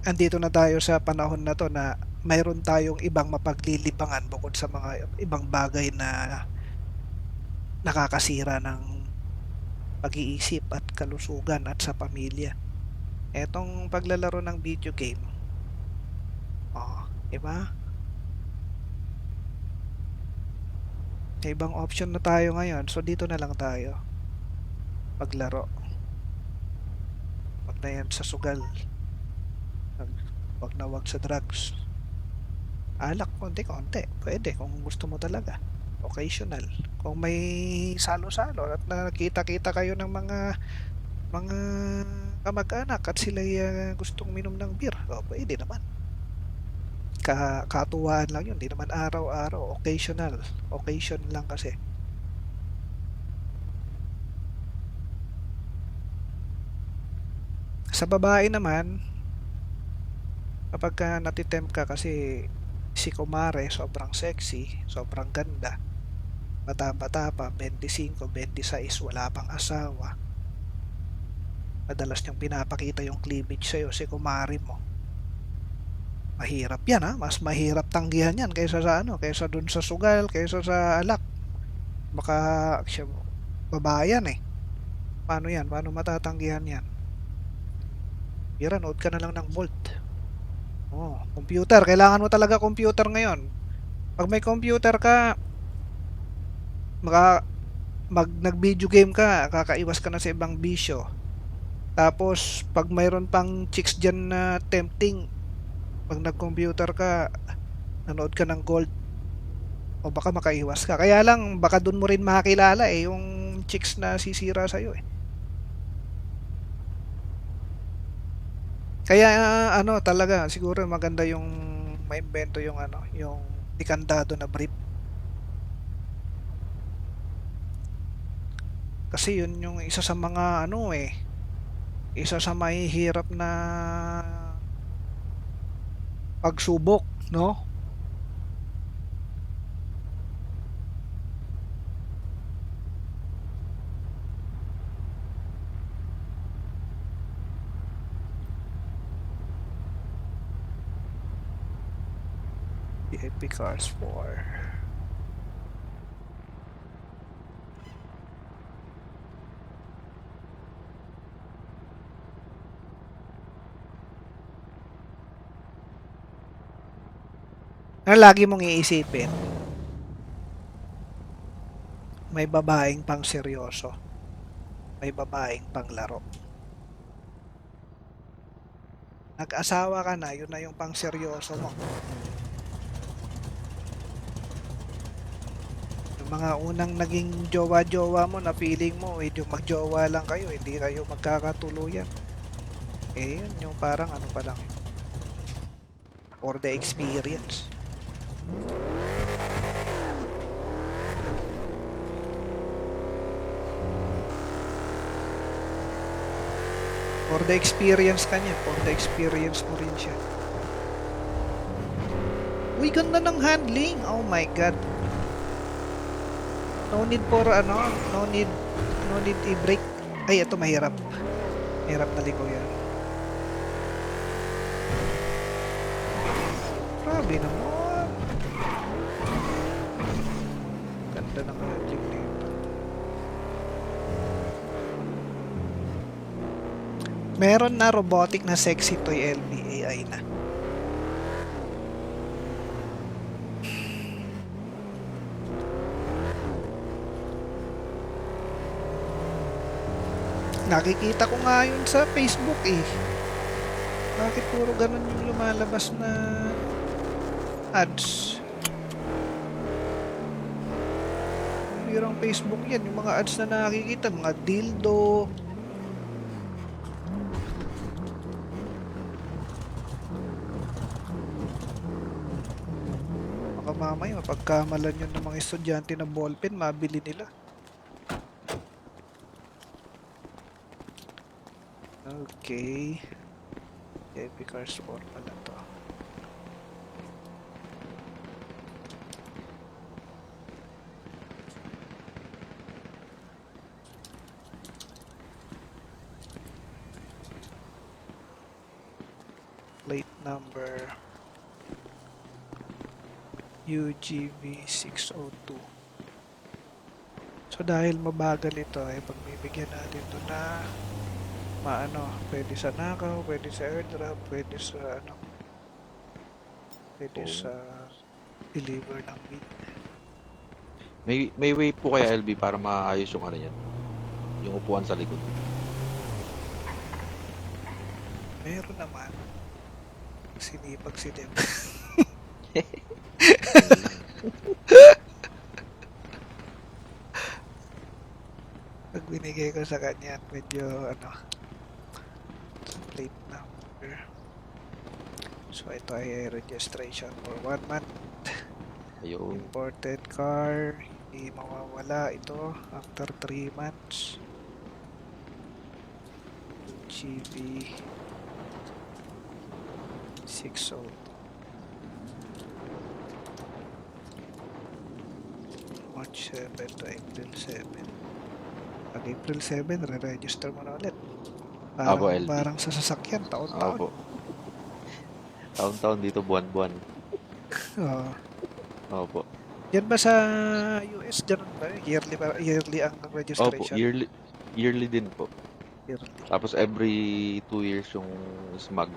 Andito na tayo sa panahon na 'to na mayroon tayong ibang mapaglilibangan bukod sa mga ibang bagay na nakakasira ng pag-iisip at kalusugan at sa pamilya. Etong paglalaro ng video game, oh, 'di ba? May ibang option na tayo ngayon, so dito na lang tayo maglaro. 'Wag na 'yan sa sugal, 'wag na 'wag sa drugs. Alak konti-konti, puwede kung gusto mo talaga, occasional. Kung may salo-salo at nakita-kita kayo ng mga kamag-anak at sila'y, gustong minom ng beer, oh, puwede naman. Katuwaan lang 'yun, 'di naman araw-araw, occasional, occasion lang kasi. Sa babae naman, kapagka nate-tempt ka kasi si kumare sobrang sexy, sobrang ganda, bata-bata pa, 25, 26, wala pang asawa, madalas niyang pinapakita yung cleavage sa'yo, si kumare mo. Mahirap 'yan, mas mahirap tanggihan 'yan kaysa sa ano, kaysa dun sa sugal, kaysa sa alak. Baka siya babae 'yan, eh. Paano 'yan, paano matatanggihan 'yan? Bira nood ka na lang ng Bolt. Computer, kailangan mo talaga computer ngayon. 'Pag may computer ka, maka nag-video game ka, kakaiwas ka na sa ibang bisyo. Tapos 'pag mayroon pang chicks diyan na tempting, 'pag nag-computer ka, nanood ka ng gold, o baka makaiwas ka. Kaya lang baka dun mo rin makakilala yung chicks na sisira sa iyo. Kaya ano talaga siguro maganda yung maimbento yung ano, yung ikandado na brief. Kasi yun yung isa sa mga ano isa sa mahihirap na pagsubok, no? The Epic Cars 4. Na lagi mong iisipin, may babaeng pang seryoso, may babaeng pang laro. Nag-asawa ka na, yun na yung pang seryoso mo. Yung mga unang naging jowa-jowa mo na feeling mo, yung magjowa lang kayo, hindi kayo magkakatuluyan. Yun yung parang ano pa lang, for the experience. For the experience ka niya, for the experience mo rin siya. Uy, ganda ng handling. Oh my god. No need for ano, no need i-brake. Ay, ito mahirap. Mahirap na liko yan. Grabe naman. Ganda ng handling dito. Meron na robotic na sexy toy LBAI na. Nakikita ko nga yun sa Facebook eh. Bakit puro ganun yung lumalabas na ads? Pirang Facebook yan, yung mga ads na nakikita, mga dildo. Baka mamaya mapagkamalan yun ng mga estudyante na ballpen, mabili nila. Okay. Epic Cars 4 pala to. plate number UGV602. So dahil mabagal ito ay pagbibigyan natin ito na pwede sa nakaw, pwede sa airdrop, pwede sa pwede sa deliver ng meat. May way po kaya LB para maayos yung ano yan? Yung upuan sa likod. Meron naman. Sinipag si Dem. Pag binigay ko sa kanya, medyo plate number. So ito ay registration for 1 month. Ayun. Imported car, hindi mawawala ito after 3 months. GB 602. March 7 to April 7. Pag April 7, re-register mo na ulit. Apo, LB. Parang sa sasakyan, taon-taon. Opo. Taon-taon dito, buwan-buwan. Oo. Opo. Yan ba sa US? Ganun ba? Yearly ang Opo, registration? yearly din po. Yearly. Tapos every 2 years yung smog.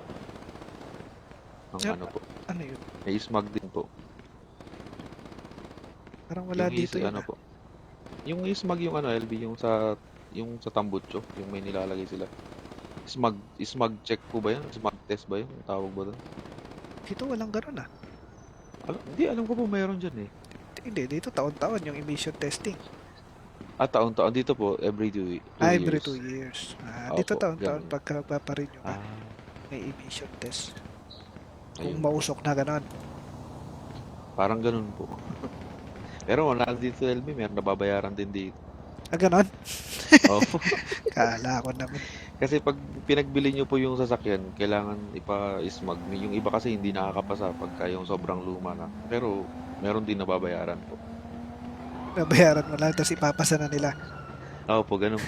Ang Yep. ano po. Ano yun? May smog din po. Parang wala Yung dito yun. ano po. Yung smog yung ano LB, yung sa Tambucho, yung may nilalagay sila. Smog check po ba yan? Smog test ba yun? Ang tawag ba doon? Dito walang ganun ah. Hindi, alam ko po mayroon dyan eh. Hindi, dito taon-taon yung emission testing. Taon-taon. Dito po, every 2 years. Every 2 years. Dito Opo, taon-taon ganun. pagka paparin nyo ka, Ah, may emission test. Kung ayun. mausok na ganun. Parang ganun po. Pero wala dito LB, meron nababayaran din dito. Ganun? Opo. Kala ko naman. Kasi pag pinagbili nyo po yung sasakyan, kailangan ipa-smog. Yung iba kasi hindi nakakapasa pagka yung sobrang luma na. Pero meron din nababayaran po. Nabayaran mo lang, tapos ipapasa na nila. Opo, ganun.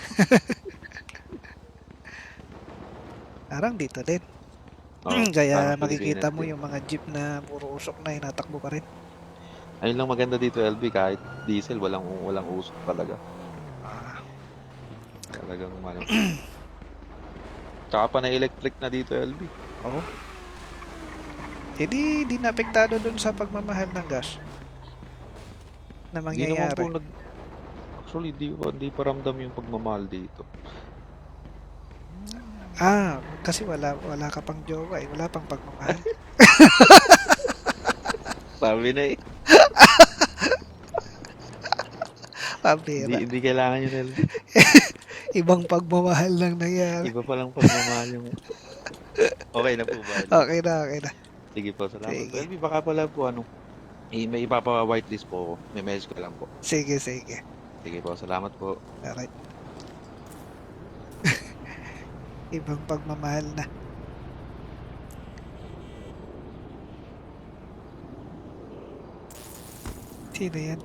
Parang dito din. Parang Kaya makikita Pilipinas mo din. yung mga jeep na puro usok na inatakbo pa rin. Ayun lang maganda dito LB, kahit diesel, walang usok talaga. Ah, Talagang ano. Tsaka pa na electric na dito LB. Oo. Di naapektado dun sa pagmamahal ng gas na Hindi naman po mangyayari. actually, hindi pa ramdam yung pagmamahal dito. Kasi wala ka pang jowa eh. Wala pang pagmamahal. Sabi na eh. Pabira. Hindi kailangan yun LB. Ibang pagmamahal lang nangyari. Iba palang pagmamahal yung... Okay na po ba LB? Okay na. Sige po, salamat po. Sige. LB, baka pala po may ipapa-whitelist po ako. May message ko lang po. Sige. Sige po, salamat po. Alright. Ibang pagmamahal na. Sino yan?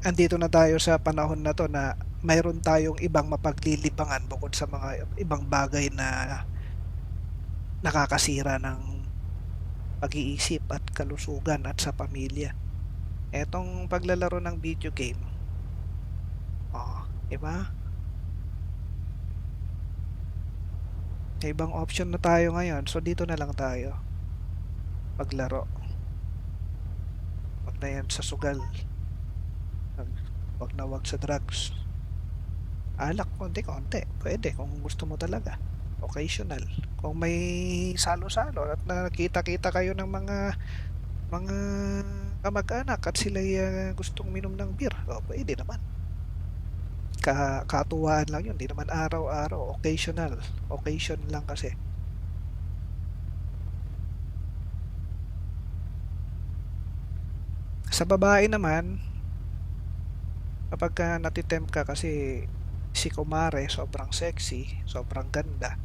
Andito na tayo sa panahon na to na mayroon tayong ibang mapaglilibangan bukod sa mga ibang bagay na nakakasira ng pag-iisip at kalusugan at sa pamilya. Etong paglalaro ng video game. Diba? May ibang option na tayo ngayon. So dito na lang tayo maglaro. Wag na yan sa sugal. Wag sa drugs. Alak konti-konti. Pwede kung gusto mo talaga. Occasional. Kung may salo-salo at nakita-kita kayo ng mga kamag-anak at sila gustong minom ng beer, pwede naman. Katuwaan lang yun. Hindi naman araw-araw. Occasional. Occasion lang kasi. Sa babae naman, kapag natitempt ka kasi si Kumare sobrang sexy, sobrang ganda,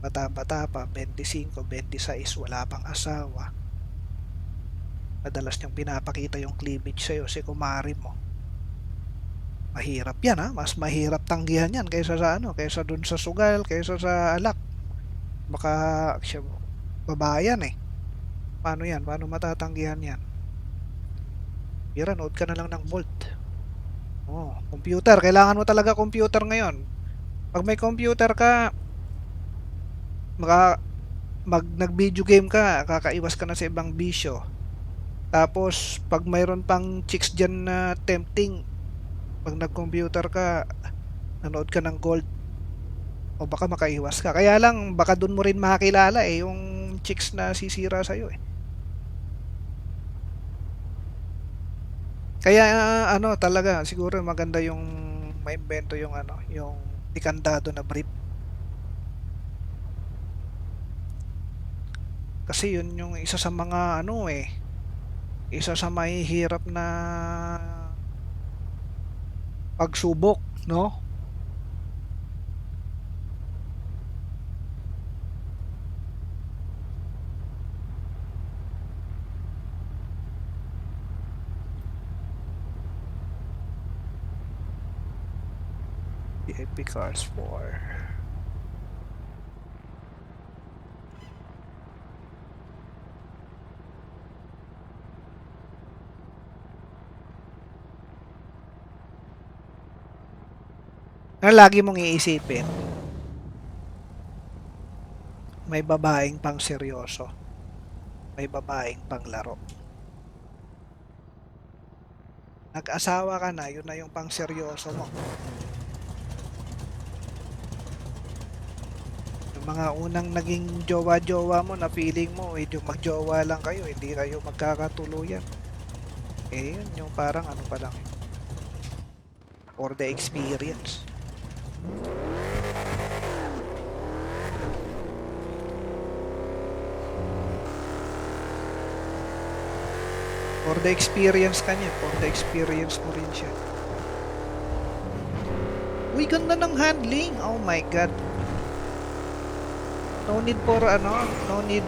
bata-bata pa, 25, 26, wala pang asawa, madalas niyang pinapakita yung cleavage sa'yo, si Kumare mo, mahirap yan ha, mas mahirap tanggihan yan kaysa sa kaysa dun sa sugal, kaysa sa alak. Baka siya, babae yan eh. Paano yan? Paano matatanggihan yan? Bira, nood ka na lang ng Bolt. Oh, computer. Kailangan mo talaga computer ngayon. Pag may computer ka, maka, nag-video game ka, kakaiwas ka na sa ibang bisyo. Tapos, pag mayroon pang chicks dyan na tempting, pag nag-computer ka, nanood ka ng Gold, o baka makaiwas ka. Kaya lang, baka dun mo rin makakilala eh, yung chicks na sisira sa'yo eh. Kaya ano talaga, siguro maganda yung maimbento yung ano, yung ikandado na brief. Kasi yun yung isa sa mga ano eh, isa sa mahihirap na pagsubok, no? VIP Cars 4. Na lagi mong iisipin, may babaeng pang seryoso, may babaeng pang laro. Nag-asawa ka na, yun na yung pang seryoso mo. Yung mga unang naging jowa-jowa mo na feeling mo, yung magjowa lang kayo, hindi kayo magkakatuluyan. Eh, yun yung parang ano pa lang, for the experience. For the experience ka niya, for the experience mo rin siya. Uy, ganda ng handling. Oh my god. No need for ano, no need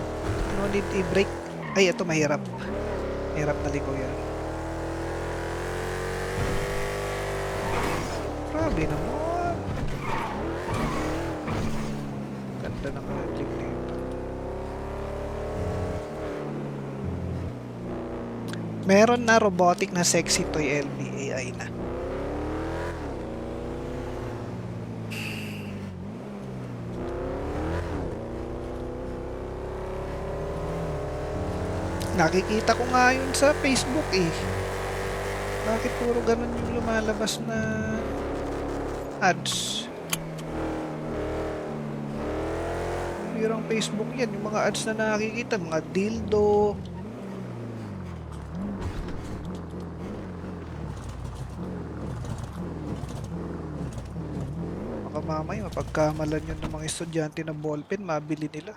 i-brake. Ay, ito mahirap. Mahirap na liko yan. Grabe naman. Ganda ng handling nito. Meron na robotic na sexy toy LBAI na. Nakikita ko nga yun sa Facebook eh. Bakit puro ganun yung lumalabas na ads? Pirang Facebook yan. Yung mga ads na nakikita, mga dildo. Baka mamaya mapagkamalan yun ng mga estudyante ng ballpen, mabili nila.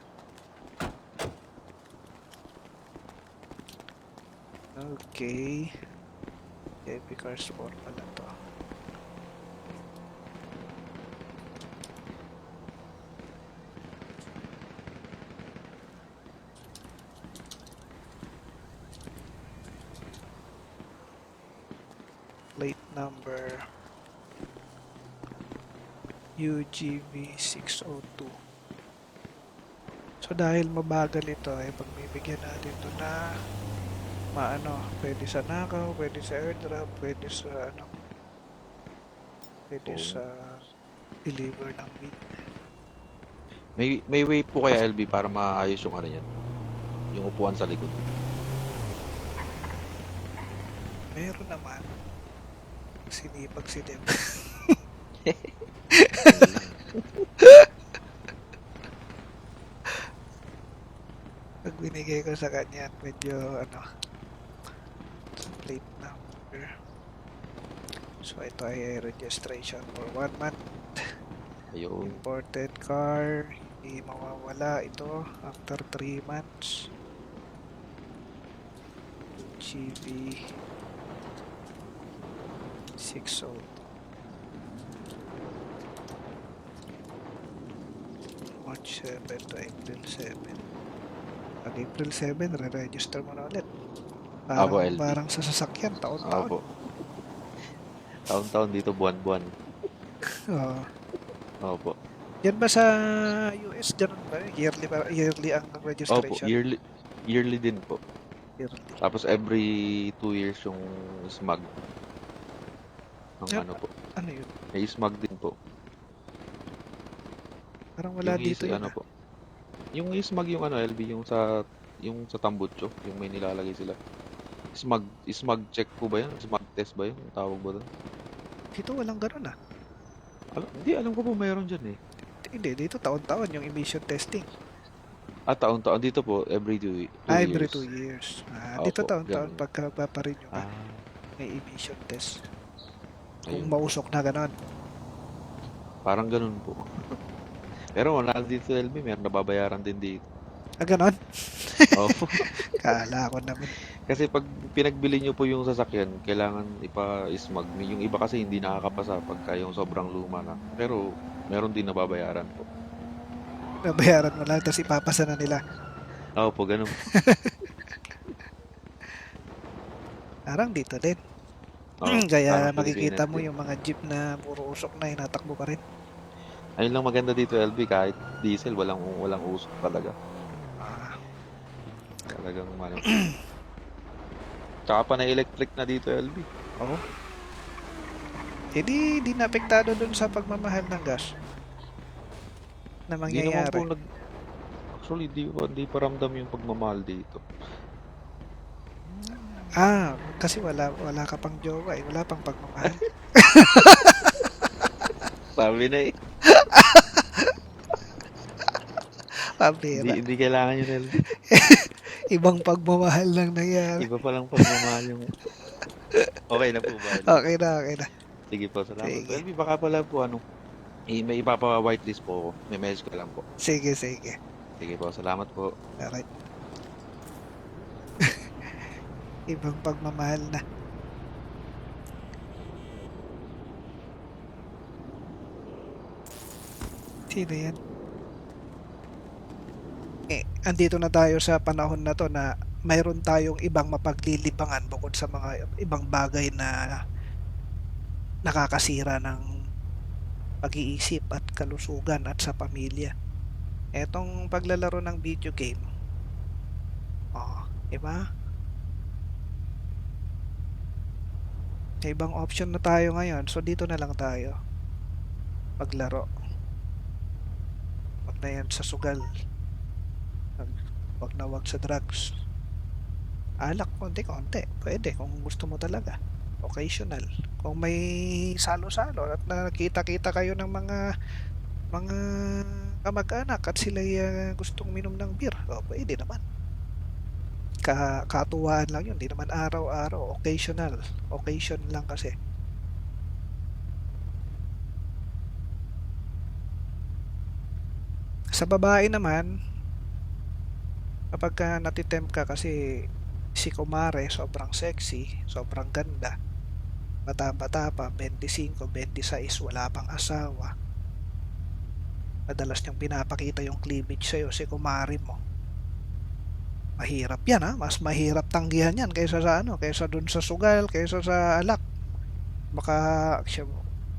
Okay. Epic Cars 4 pala to. Plate number UGV 602. So dahil mabagal ito, ay pagbibigyan natin ito na maano, pwede sa nakaw, pwede sa airdrop, pwede sa ano, pwede sa deliver ng bid. May way po kaya LB para maayos yung ano yan. Yung upuan sa likod. Meron naman. Sinipag si Dem. Pag binigay ko sa kanya, medyo ano, plate number. So ito ay registration for 1 month. Ayun. Imported car, hindi mawawala ito after 3 months. GB 602. March 7 to April 7. Pag April 7, re-register mo na ulit. Apo, LB. Parang sa sasakyan, taon-taon. Apo. Taon-taon dito, buwan-buwan. Oo. Opo. Yan ba sa US, ganun ba? Yearly ang Opo, registration? yearly din po. Yearly. Tapos every 2 years yung smag ng Yan, ano po. ano yun? May smag din po. Parang wala Yung dito yun ano ah. po. Yung smag yung ano LB yung sa Tambucho, yung may nilalagay sila. Smag check po ba 'yan? Smag test ba 'yun? Ang tawag ba doon? Dito walang ganun ah. Hindi alam ko po mayroon diyan eh. Hindi, dito taon-taon yung emission testing. Taon-taon dito po every two Every 2 years. years. Dito Opo, taon-taon ganun. pagka paparenew ka, Ah, may emission test. Kung ayun po. mausok na ganon. Parang ganun po. Pero wala dito LB, meron nababayaran din dito. Ganon? Opo. Kala ko naman. Kasi pag pinagbili niyo po yung sasakyan, kailangan ipa-smag. Yung iba kasi hindi nakakapasa pagka yung sobrang luma na. Pero meron din nababayaran po. Nabayaran mo lang, tapos ipapasa na nila. Opo, ganun po. Parang dito din. Oo, Kaya parang makikita Pilipinas mo din. yung mga jeep na puro usok na hinatakbo pa rin. Ayun lang maganda dito LB, kahit diesel, walang usok talaga. Ah, Talagang ano. Tsaka pa na electric na dito LB. oo. Di naapektado dun sa pagmamahal ng gas na Hindi naman po mangyayari. actually hindi pa ramdam yung pagmamahal dito. Kasi wala ka pang jowa eh. Wala pang pagmamahal. Sabi na eh. Hindi, Pabira. hindi kailangan yun LB. Ibang pagmamahal lang nangyari. Iba palang pagmamahal yung... Okay na po ba LB? Okay na, okay na. Sige po, salamat po. Sige. LB, baka pala po may ipapa-whitelist po ako. May message ko lang po. Sige, sige. Sige po, salamat po. Alright. Ibang pagmamahal na. Sino yan? Andito na tayo sa panahon na to na mayroon tayong ibang mapaglilibangan bukod sa mga ibang bagay na nakakasira ng pag-iisip at kalusugan at sa pamilya. Etong paglalaro ng video game. Diba? May ibang option na tayo ngayon. So dito na lang tayo maglaro. Wag na yan sa sugal. Wag sa drugs. Alak konti-konti. Pwede kung gusto mo talaga. Occasional. Kung may salo-salo at nakita-kita kayo ng mga kamag-anak at sila gustong minom ng beer, pwede naman. Katuwaan lang yun. Di naman araw-araw. Occasional. Occasion lang kasi. Sa babae naman, kapag natitempt ka kasi si Kumare sobrang sexy, sobrang ganda, bata-bata pa, 25, 26, wala pang asawa, madalas niyang pinapakita yung cleavage sa'yo, si Kumare mo, mahirap yan ha, mas mahirap tanggihan yan kaysa dun sa sugal, kaysa sa alak. Baka siya,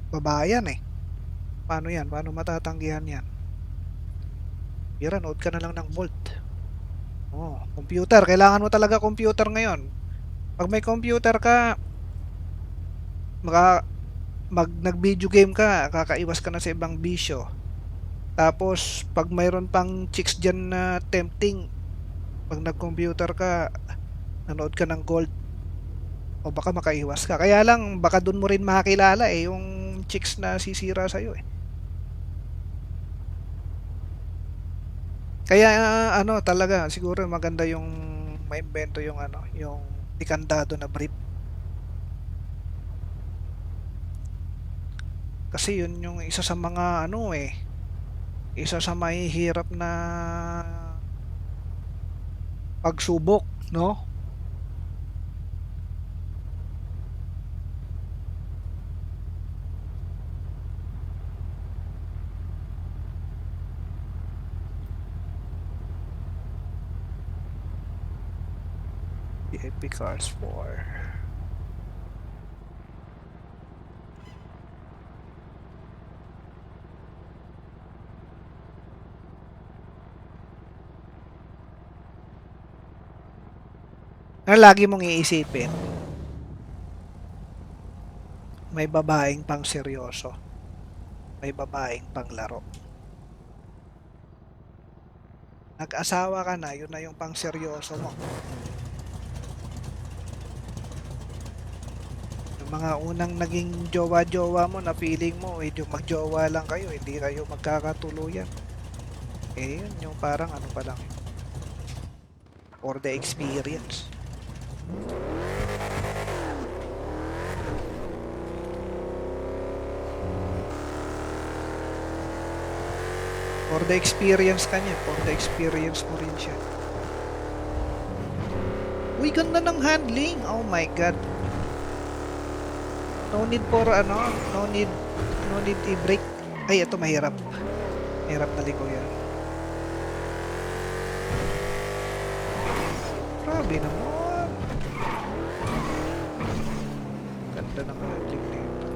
babae yan eh. Paano matatanggihan yan? Bira, nood ka na lang ng Bolt. Computer, kailangan mo talaga computer ngayon. Pag may computer ka, nag-video game ka, kakaiwas ka na sa ibang bisyo. Tapos, pag mayroon pang chicks dyan na tempting, pag nag-computer ka, nanood ka ng gold, o baka makaiwas ka. Kaya lang, baka dun mo rin makakilala eh, yung chicks na sisira sa'yo eh. Kaya talaga siguro maganda yung maimbento yung yung tikandado na brief. Kasi yun yung isa sa mga isa sa mahihirap na pagsubok, no? VIP Cars 4. Na lagi mong iisipin, may babaeng pang seryoso, may babaeng pang laro. Nag-asawa ka na, yun na yung pang seryoso mo. Yung mga unang naging jowa-jowa mo na feeling mo, yung magjowa lang kayo, hindi kayo magkakatuluyan. Eh yun, yung parang ano pa lang yun, for the experience. For the experience ka niya, for the experience mo rin siya. Uy, ganda ng handling. Oh my god. No need for ano, no need i-brake. Ay, ito mahirap. Mahirap na liko yan. Grabe naman. Ganda ng handling nito.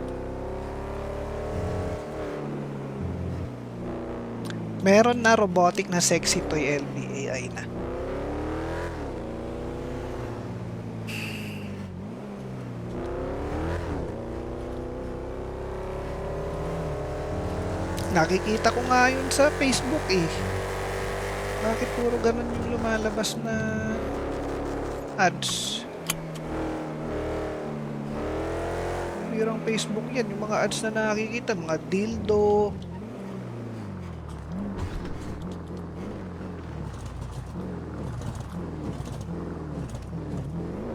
Meron na robotic na sexy toy LBAI na. Nakikita ko nga yun sa Facebook eh. Bakit puro ganun yung lumalabas na ads? Pirang Facebook yan, yung mga ads na nakikita, mga dildo.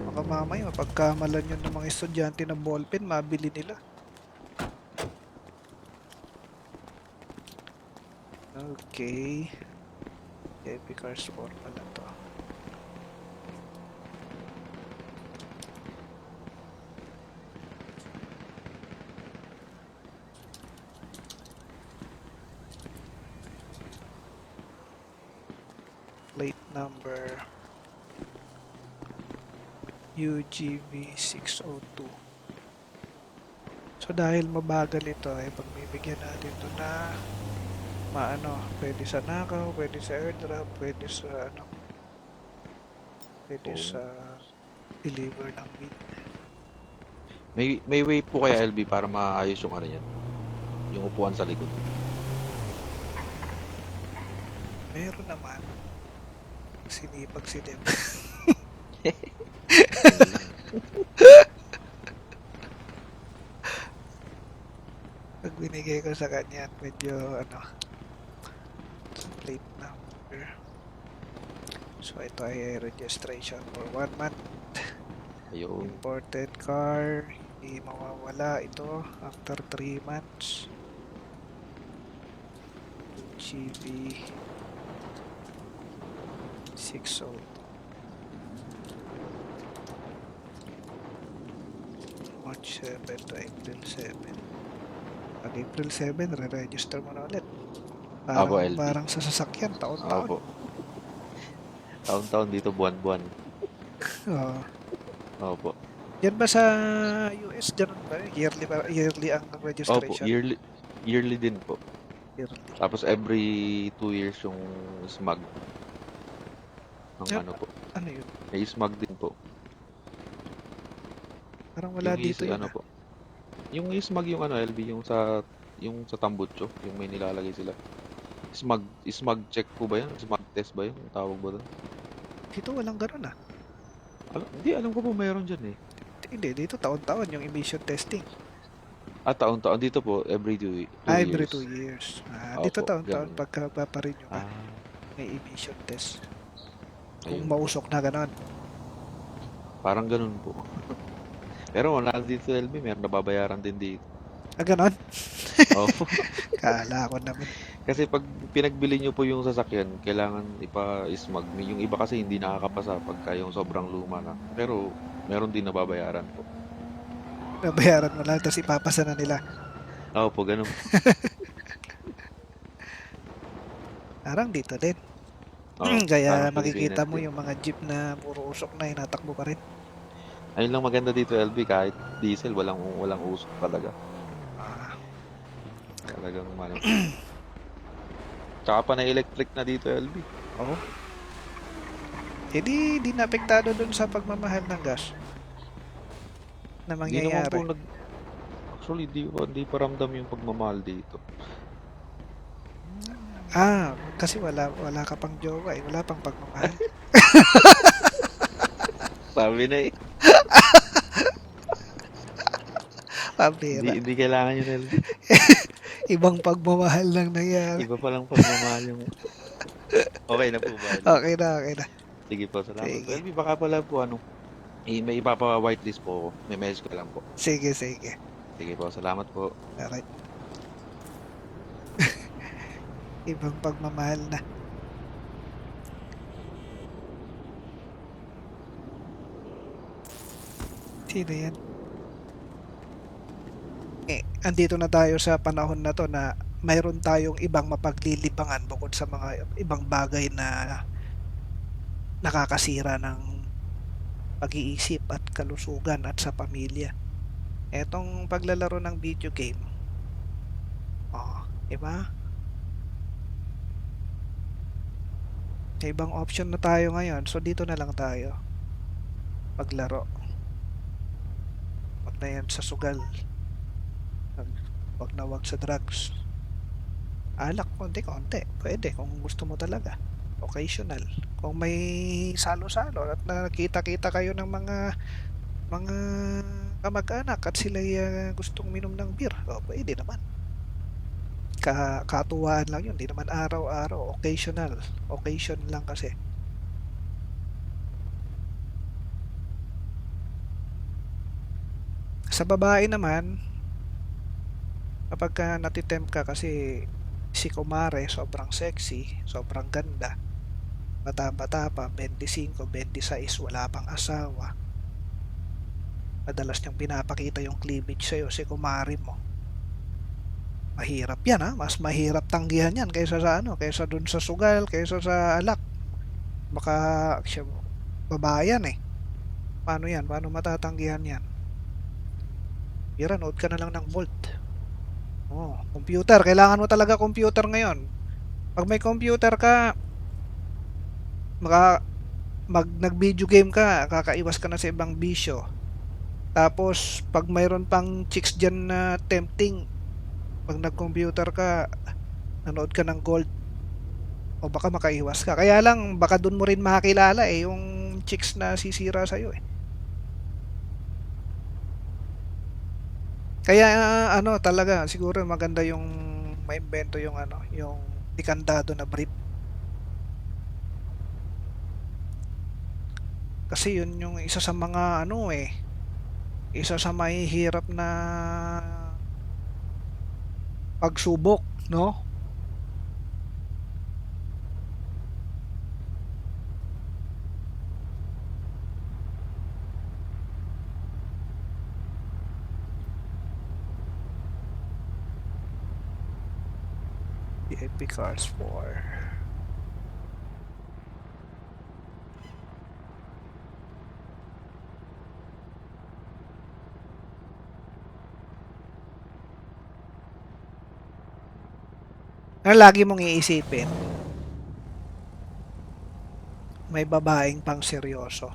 Baka mamaya mapagkamalan yun ng mga estudyante ng ballpen, mabili nila. Okay. Epic Cars 4 pala to. Plate number UGV 602. So dahil mabagal ito ay pagbibigyan natin ito na maano, pwede sa nakaw, pwede sa airdrop, pwede sa ano, pwede sa deliver ng bid. May way po kaya LB para maayos yung ano yan. Yung upuan sa likod. Meron naman. Sinipag si Dem. Pag binigay ko sa kanya, medyo ano, plate number. So ito ay registration for 1 month. Ayun. Imported car, hindi mawawala ito after 3 months. GB 602. March 7 to April 7. Pag April 7, re-register mo na ulit. Apo, LB. Parang sa sasakyan, taon-taon. Opo. Taon-taon dito, buwan-buwan. Oo. Opo. Yan ba sa US? Ganun ba? Yearly ang Opo, registration? yearly din po. Yearly. Tapos every 2 years yung smog. Ang Yep. ano po. Ano yun? May smog din po. Parang wala Yung dito yun. ano po. Yung smog yung ano LB, yung sa Tambucho, yung may nilalagay sila. Smog check po ba yan? Smog test ba yun? Ang tawag ba doon? Dito walang ganun ah. Hindi, alam ko po mayroon dyan eh. Hindi, dito taon-taon yung emission testing. Taon-taon. Dito po, every 2 years. Every 2 years. Dito Opo, taon-taon ganun. pagka paparenew ka, Ah, may emission test. Kung ayun. mausok na ganun. Parang ganun po. Pero wala dito LB, meron nababayaran din dito. Ganun? Opo. Kala ko naman. Kasi pag pinagbili nyo po yung sasakyan, kailangan ipa-smog. Yung iba kasi hindi nakakapasa pagka yung sobrang luma na. Pero meron din nababayaran po. Nabayaran mo lang, tapos ipapasa na nila. Opo, ganun. Parang dito din. Kaya makikita mo yung mga jeep na puro usok na hinatakbo pa rin. Ayun lang maganda dito LB, kahit diesel, walang usok talaga. Talagang malam. Tsaka pa na electric na dito LB. Oo. Eh di naapektado dun sa pagmamahal ng gas na Hindi naman po mangyayari. actually hindi pa ramdam yung pagmamahal dito. Kasi wala ka pang jowa eh, wala pang pagmamahal. Sabi na eh. Hindi, Pambira. hindi kailangan yun, LB. Ibang pagmamahal lang nangyari. Iba palang pagmamahal yung... Okay na po ba, LB? Okay na, okay na. Sige po, salamat po. Sige. LB, baka pala po may ipapa-whitelist po ako. May message ko lang po. Sige, sige. Sige po, salamat po. Alright. Ibang pagmamahal na. Sino yan? Andito na tayo sa panahon na to na mayroon tayong ibang mapaglilibangan bukod sa mga ibang bagay na nakakasira ng pag-iisip at kalusugan at sa pamilya. Etong paglalaro ng video game. Diba? May ibang option na tayo ngayon. So dito na lang tayo maglaro. Wag na yan sa sugal. Wag sa drugs. Alak konti-konti. Pwede kung gusto mo talaga. Occasional. Kung may salo-salo at nakita-kita kayo ng mga kamag-anak at sila gustong minom ng beer, pwede naman. Katuwaan lang yun. Di naman araw-araw. Occasional. Occasion lang kasi. Sa babae naman, kapag natitempt ka kasi si Kumare sobrang sexy, sobrang ganda, bata-bata pa, 25, 26, wala pang asawa, madalas niyang pinapakita yung cleavage sa'yo, si Kumare mo, mahirap yan mas mahirap tanggihan yan kaysa dun sa sugal, kaysa sa alak. Baka siya, babae yan eh. Paano matatanggihan yan? Nood ka na lang ng Bolt. Computer. Kailangan mo talaga computer ngayon. Pag may computer ka, nag-video game ka, kakaiwas ka na sa ibang bisyo. Tapos, pag mayroon pang chicks dyan na tempting, pag nag-computer ka, nanood ka ng gold, o baka makaiwas ka. Kaya lang, baka dun mo rin makakilala yung chicks na sisira sa'yo eh. Kaya talaga siguro maganda yung maimbento yung yung dekantado na brief. Kasi yun yung isa sa mga isa sa mahihirap na pagsubok, no? The Epic Cars 4. Ang lagi mong iisipin, may babaeng pang seryoso,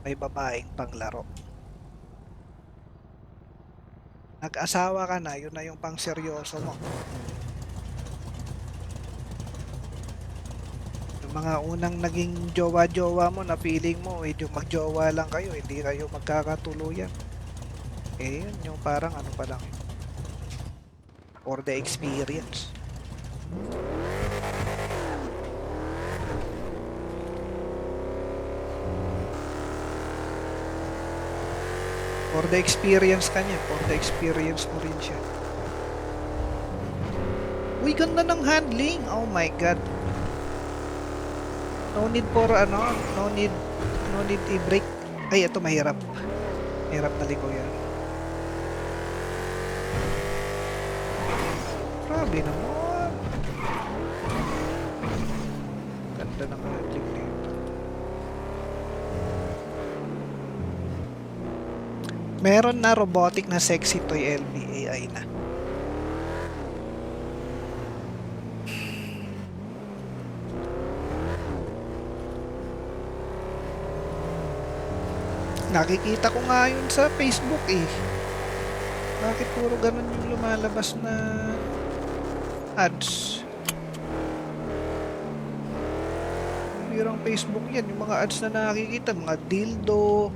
may babaeng pang laro. Nag-asawa ka na, yun na yung pang seryoso mo. Yung mga unang naging jowa-jowa mo na feeling mo, yung magjowa lang kayo, hindi kayo magkakatuluyan. Yun yung parang pa lang yun. For the experience. For the experience kanya, for the experience mo rin siya. Uy, ganda ng handling. Oh my god. No need for no need i-brake. Ay, ito mahirap. Mahirap na liko yan. Grabe naman. Ganda ng handling nito. Meron na robotic na sexy toy LBAI na. Nakikita ko nga yun sa Facebook eh. Bakit puro ganun yung lumalabas na ads? Pirang Facebook yan, yung mga ads na nakikita, mga dildo.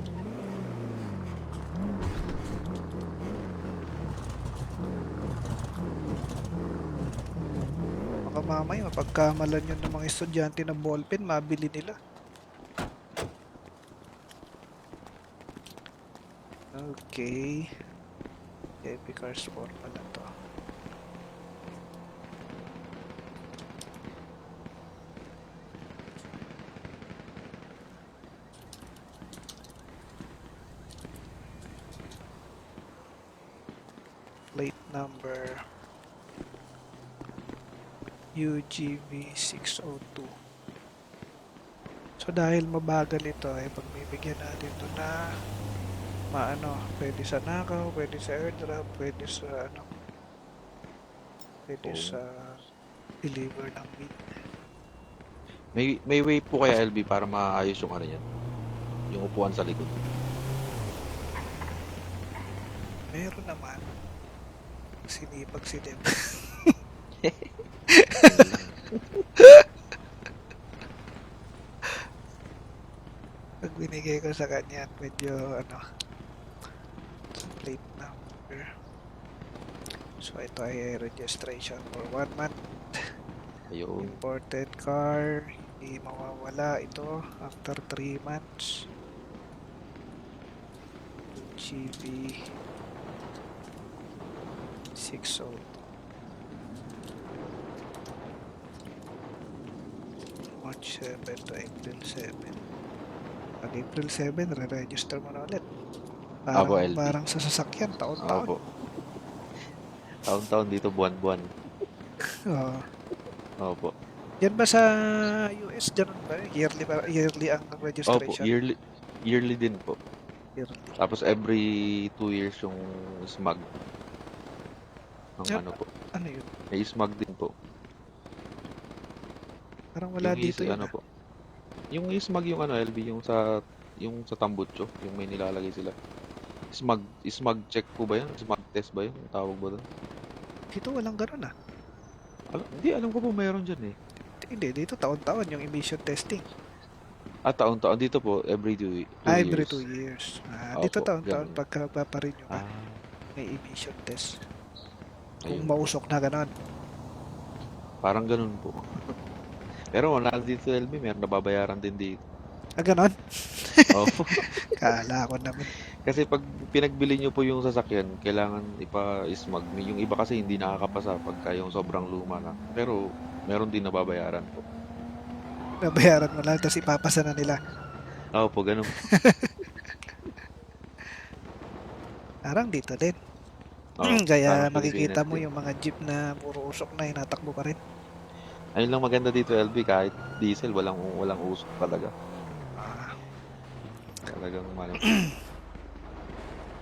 Baka mamaya mapagkamalan yun ng mga estudyante ng ballpen, mabili nila. Okay. Epic Cars 4 pala to. Plate number UGV 602. So dahil mabagal ito ay pagbibigyan natin ito na maano, pwede sa nakaw, pwede sa airdrop, pwede sa ano, pwede sa deliver ng bid. May way po kaya LB para maayos yung ano yan? Yung upuan sa likod. Meron naman. Sinipag si Deb. Pag binigay ko sa kanya, medyo ano, plate number. So ito ay registration for 1 month. Ayun. Imported car, hindi mawawala ito after 3 months. GB 602. March 7 to April 7. Pag April 7, re-register mo na ulit. Apo, LB. Parang sa sasakyan, taon-taon. Opo. Taon-taon dito, buwan-buwan. Oo. Opo. Yan ba sa US, ganun ba? Yearly ang Opo, registration? yearly din po. Yearly. Tapos every 2 years yung smag. Ang Yep. ano po. Ano yun? May smag din po. Parang wala Yung dito yun. ano po. Yung smag yung ano LB, yung sa Tambucho, yung may nilalagay sila. Smag check po ba yun? Smag test ba yun? Ang tawag ba doon? Dito walang ganun ah. Hindi, alam ko po mayroon dyan eh. Hindi, dito taon-taon yung emission testing. Taon-taon. Dito po, every 2 years. Every 2 years. Dito Opo, taon-taon ganun. pagka paparenew ka, Ah, may emission test. Kung ayun. mausok na ganun. Parang ganun po. Pero wala dito LB, meron nababayaran din dito. Ganun? Opo. Kala ko naman. Kasi pag pinagbili nyo po yung sasakyan, kailangan ipa-smag. Yung iba kasi hindi nakakapasa pagka yung sobrang luma na. Pero meron din nababayaran po. Nabayaran mo lang, tapos ipapasa na nila. Opo, ganun. Parang dito din. Kaya makikita mo yung mga jeep na puro usok na hinatakbo pa rin. Ayun lang maganda dito LB, kahit diesel, walang usok talaga. Talagang ano.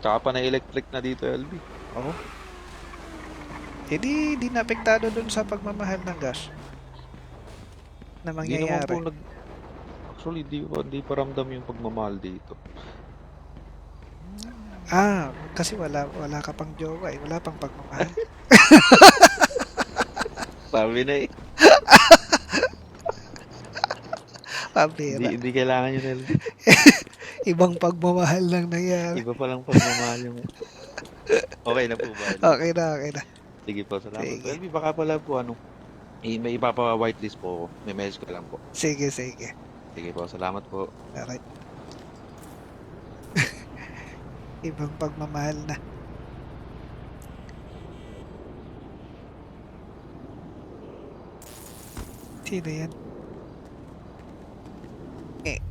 Tsaka pa na electric na dito LB. Oo. Di naapektado dun sa pagmamahal ng gas na Hindi naman po mangyayari. actually, di pa ramdam yung pagmamahal dito. Kasi wala ka pang jowa eh. Wala pang pagmamahal. Sabi na eh. Pabira. Hindi kailangan yun LB. Ibang pagmamahal lang nangyari. Iba palang pagmamahal yung... Okay na po ba? Okay na. Sige po, salamat. Sige. LB, baka pala po may ipapa-whitelist po ako. May message ko lang po. Sige. Sige po, salamat po. Alright. Ibang pagmamahal na. Sino yan?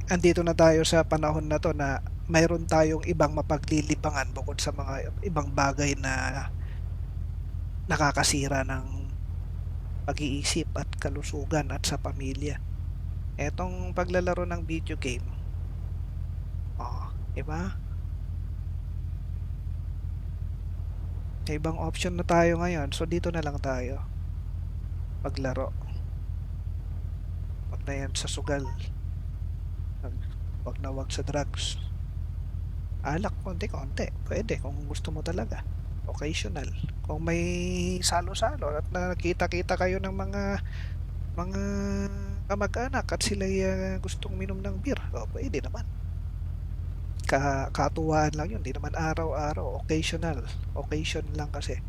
Andito na tayo sa panahon na to na mayroon tayong ibang mapaglilibangan bukod sa mga ibang bagay na nakakasira ng pag-iisip at kalusugan at sa pamilya. Etong paglalaro ng video game. Diba? May ibang option na tayo ngayon. So dito na lang tayo paglaro. Wag na yan sa sugal. Wag na wag sa drugs. Alak konti-konti, pwede kung gusto mo talaga. Occasional. Kung may salo-salo at nakita-kita kayo ng mga kamag-anak at sila'y gustong minom ng beer, pwede naman. Katuwaan lang yun, di naman araw-araw, occasional. Occasion lang kasi.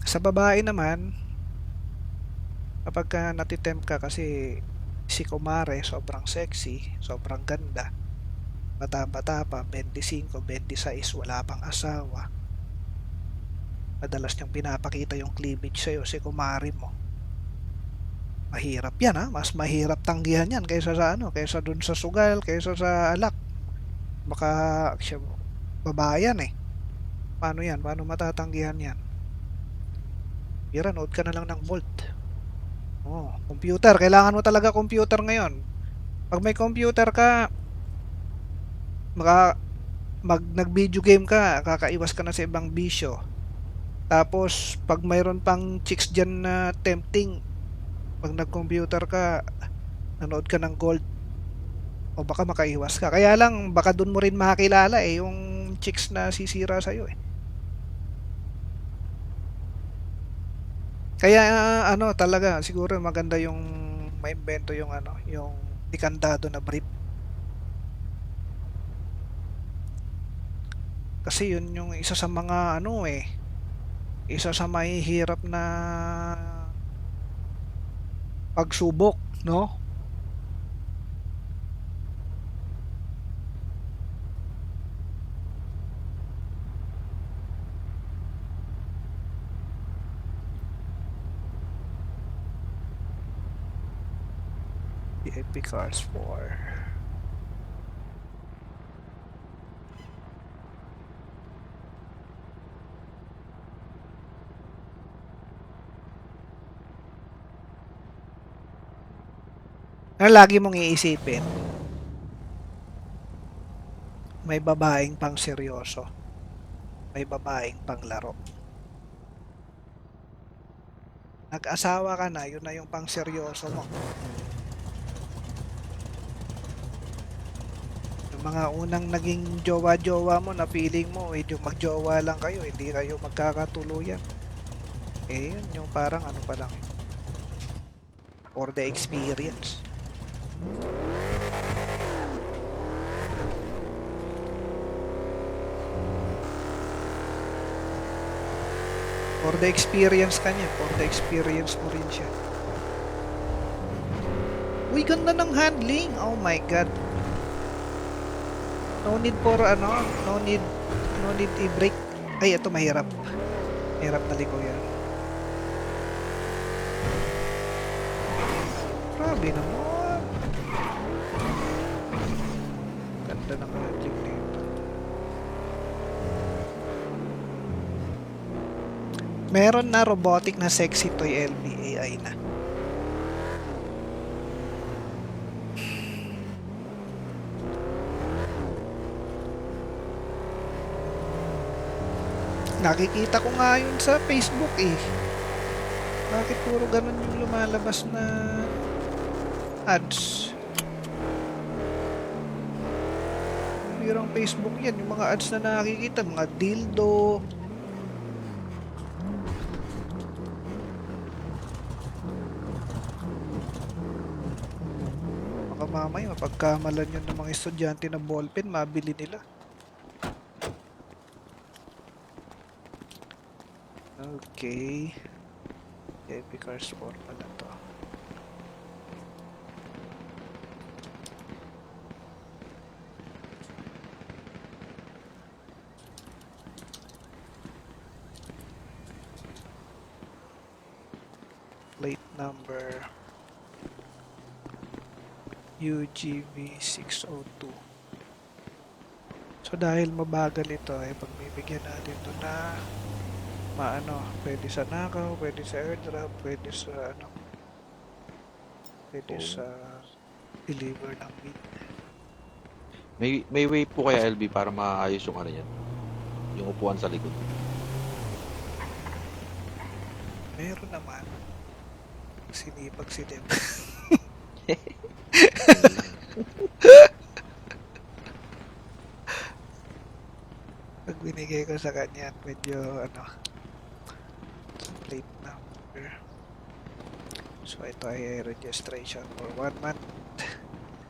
Sa babae naman, kapag natitempt ka kasi si Kumare sobrang sexy, sobrang ganda, bata-bata pa, 25, 26, wala pang asawa. Madalas niyang pinapakita yung cleavage sa'yo, si Kumare mo. Mahirap yan, ha? Mas mahirap tanggihan yan kaysa sa kaysa dun sa sugal, kaysa sa alak. Baka siya, babayan eh. Paano yan? Paano matatanggihan yan? Bira, nood ka na lang ng Bolt. Computer. Kailangan mo talaga computer ngayon. Pag may computer ka, nag-video game ka, kakaiwas ka na sa ibang bisyo. Tapos, pag mayroon pang chicks dyan na tempting, pag nag-computer ka, nanood ka ng Gold, o baka makaiwas ka. Kaya lang, baka dun mo rin makakilala yung chicks na sisira sa'yo eh. Kaya talaga siguro maganda yung maimbento yung yung dekantado na brief. Kasi yun yung isa sa mga isa sa mahihirap na pagsubok, no? The Epic Cars 4. Ano lagi mong iisipin? May babaeng pang seryoso. May babaeng pang laro. Nag-asawa ka na, yun na yung pang seryoso mo. Yung mga unang naging jowa-jowa mo na feeling mo, yung magjowa lang kayo, hindi kayo magkakatuluyan. Yun yung parang pa lang. For the experience. For the experience kanya, for the experience mo rin siya. Uy, ganda ng handling. Oh my god. No need for no need i-brake. Ay, ito mahirap. Mahirap na liko yan. Grabe naman. Ganda ng handling dito. Meron na robotic na sexy toy LBAI na. Nakikita ko nga yun sa Facebook eh. Bakit puro ganun yung lumalabas na ads? Pirang Facebook yan, yung mga ads na nakikita, mga dildo. Baka mamaya mapagkamalan yun ng mga estudyante na ballpen, mabili nila. Okay. Epic Cars 4 pala to. Plate number UGV 602. So dahil mabagal ito ay pagbibigyan natin ito na pwede sa nakaw, pwede sa airdrop, pwede sa pwede sa deliver ng meat. May way po kaya LB para maayos yung yan? Yung upuan sa likod. Meron naman. Sinipag si Dem. Yun lang. Pag binigay ko sa kanya, medyo ano, plate number. So ito ay registration for 1 month.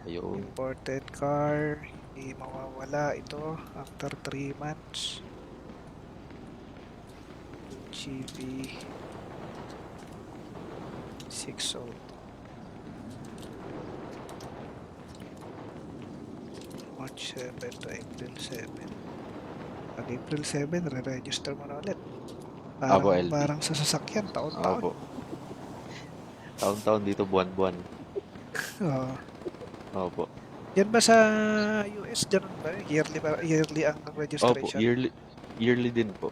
Ayun. Imported car, hindi mawawala ito after 3 months. GB 602. March 7 to April 7. Pag April 7, re-register mo na ulit. Opo, LB. Parang sa sasakyan, taon-taon. Opo. Taon-taon dito, buwan-buwan. Oo. Opo. Yan ba sa US, ganun ba? Yearly ang Opo, registration? yearly din po.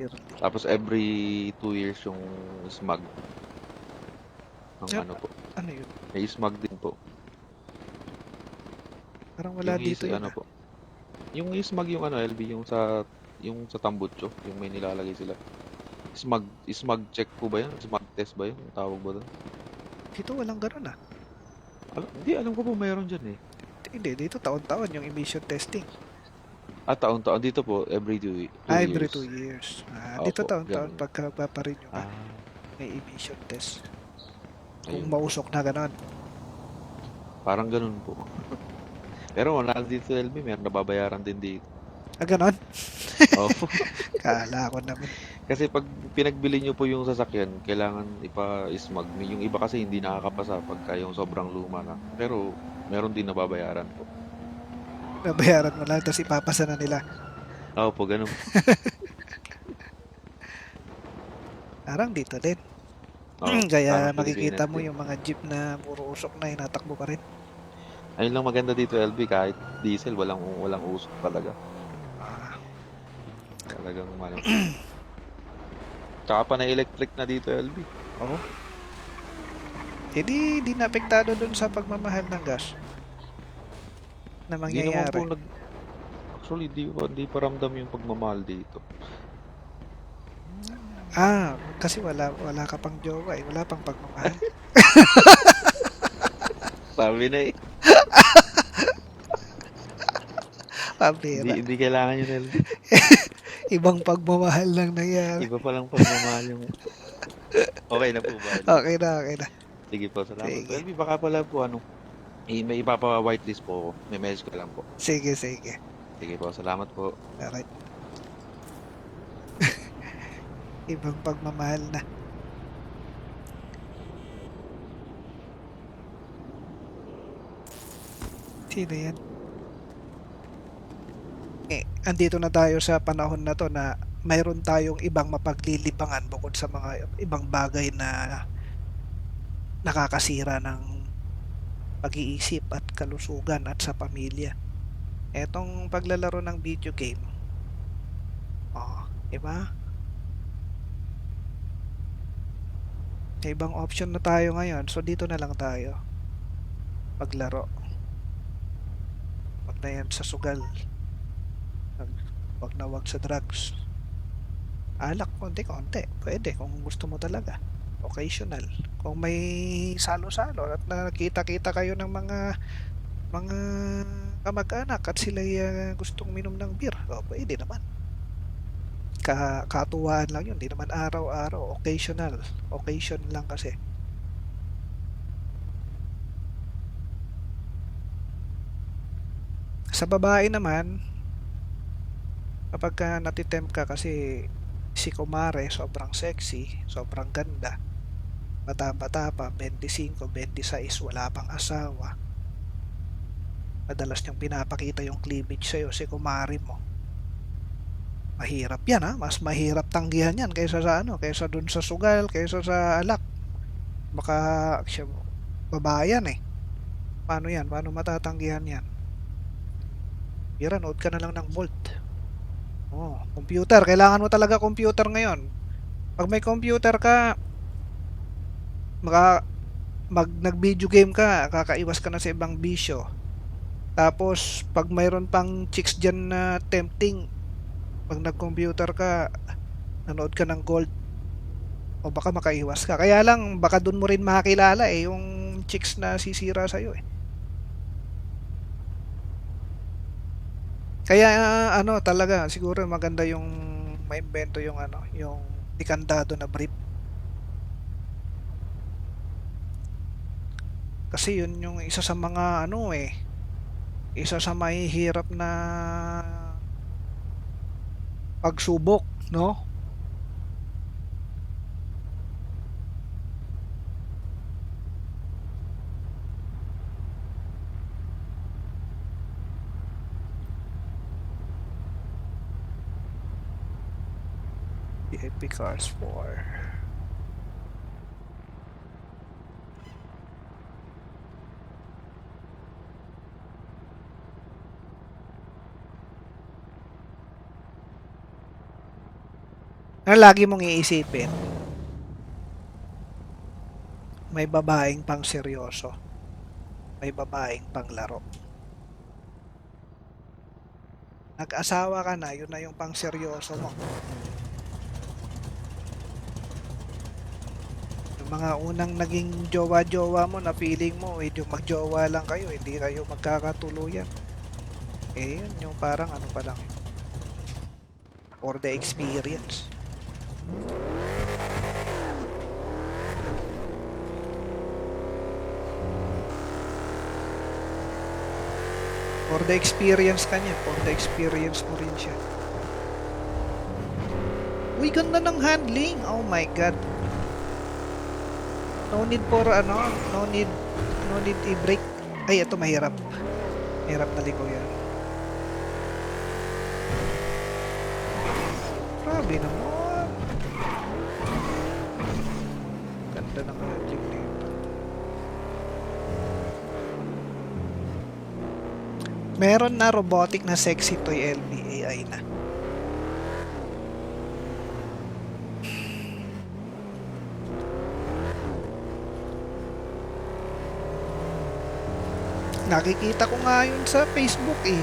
Yearly. Tapos every 2 years yung smag. Ang Yep. ano po. Ano yun? May smag din po. Parang wala Yung dito yun. ano po. Yung smag yung ano, LB, yung sa tambutso, yung may nilalagay sila. Smag check po ba yun? Smag test ba yun? Ang tawag ba doon? Dito walang ganun ah. Hindi, alam ko po mayroon dyan eh. Hindi, dito taon-taon yung emission testing. Taon-taon. Dito po, every 2 Every years. 2 years. Opo, Dito taon-taon ganun. pagka paparenew ka, Ah, may emission test. Kung ayun. mausok na ganun. Parang ganun po. Pero wala dito, LB, meron nababayaran din dito. Ganun? Opo. Kala ko naman. Kasi pag pinagbili nyo po yung sasakyan, kailangan ipa-smag. Yung iba kasi hindi nakakapasa pagka yung sobrang luma na. Pero meron din nababayaran po. Nabayaran mo lang, tapos ipapasa na nila. Opo, ganun. Parang dito din. parang Kaya Pilipinas makikita mo din. yung mga jeep na puro usok na hinatakbo pa rin. Ayun lang maganda dito, LB, kahit diesel, walang usok talaga. Ah, Talagang ano. Tsaka pa na electric na dito, LB. Oo. Di naapektado dun sa pagmamahal ng gas na Hindi naman po mangyayari. actually, di pa ramdam yung pagmamahal dito. Kasi wala ka pang jowa eh. Wala pang pagmamahal. Sabi na eh. Pambira. Hindi kailangan yun, LB. Ibang pagmamahal lang nangyari. Iba palang pagmamahal yung... Okay na po ba, LB? Okay na, okay na. Sige po, salamat po. Sige. LB, baka pala po may ipapa-whitelist po ako. May message ko lang po. Sige, sige. Sige po, salamat po. Alright. Ibang pagmamahal na. Sino yan? Andito na tayo sa panahon na to na mayroon tayong ibang mapaglilibangan bukod sa mga ibang bagay na nakakasira ng pag-iisip at kalusugan at sa pamilya. Etong paglalaro ng video game. Diba? May ibang option na tayo ngayon. So dito na lang tayo paglaro. Wag na yan sa sugal. Wag na wag sa drugs. Alak konti-konti. Pwede kung gusto mo talaga. Occasional. Kung may salo-salo at nakita-kita kayo ng mga kamag-anak at sila gustong minom ng beer, pwede naman. Katuwaan lang yun. Di naman araw-araw. Occasional. Occasion lang kasi. Sa babae naman, kapag natitempt ka kasi si Kumare sobrang sexy, sobrang ganda, bata-bata pa, 25, 26, wala pang asawa, madalas niyang pinapakita yung cleavage sa'yo, si Kumare mo, mahirap yan mas mahirap tanggihan yan kaysa dun sa sugal, kaysa sa alak. Baka siya, babayan paano yan, paano matatanggihan yan? Nood ka na lang ng Bolt. Computer. Kailangan mo talaga computer ngayon. Pag may computer ka, nag-video game ka, kakaiwas ka na sa ibang bisyo. Tapos, pag mayroon pang chicks dyan na tempting, pag nag-computer ka, nanood ka ng Gold, o baka makaiwas ka. Kaya lang, baka dun mo rin makakilala yung yung chicks na sisira sa'yo eh. Kaya ano talaga, siguro maganda yung maimbento yung ano, yung dekantado na brief. Kasi yun yung isa sa mga ano eh, isa sa mahihirap na pagsubok, no? VIP Cars 4. Ano lagi mong iisipin? May babaeng pang seryoso. May babaeng pang laro. Nag-asawa ka na, yun na yung pang seryoso mo. Yung mga unang naging jowa-jowa mo na feeling mo, yung magjowa lang kayo, hindi kayo magkakatuluyan. Eh, yun yung parang ano pa lang. For the experience. For the experience ka niya. For the experience mo rin siya. Uy, ganda ng handling. Oh my God. No need for ano, no need i-brake. Ay, ito mahirap. Mahirap na liko yan. Grabe naman. Ganda ng handling nito. Meron na robotic na sexy toy LBAI na. Nakikita ko nga yun sa Facebook eh.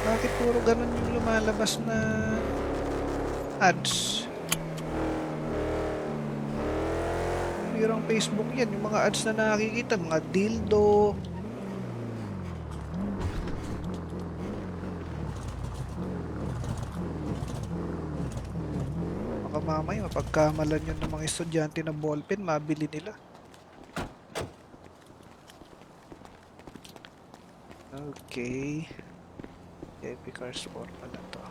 Bakit puro ganun yung lumalabas na ads? Pirang Facebook yan. Yung mga ads na nakikita, mga dildo. Baka mamaya mapagkamalan yun ng mga estudyante na ballpen, mabili nila. Okay. Epic Cars 4 pala to.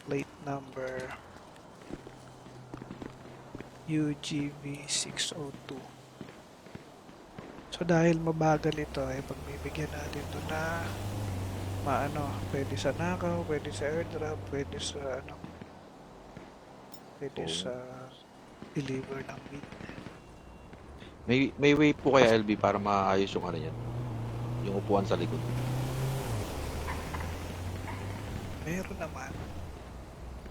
Plate number UGV 602. So dahil mabagal ito ay pagbibigyan natin ito na maano, pwede sa nakaw, pwede sa airdrop, pwede sa ano, pwede sa deliver ng meat. May way po kaya LB para maayos yung ano yan. Yung upuan sa likod. Meron naman.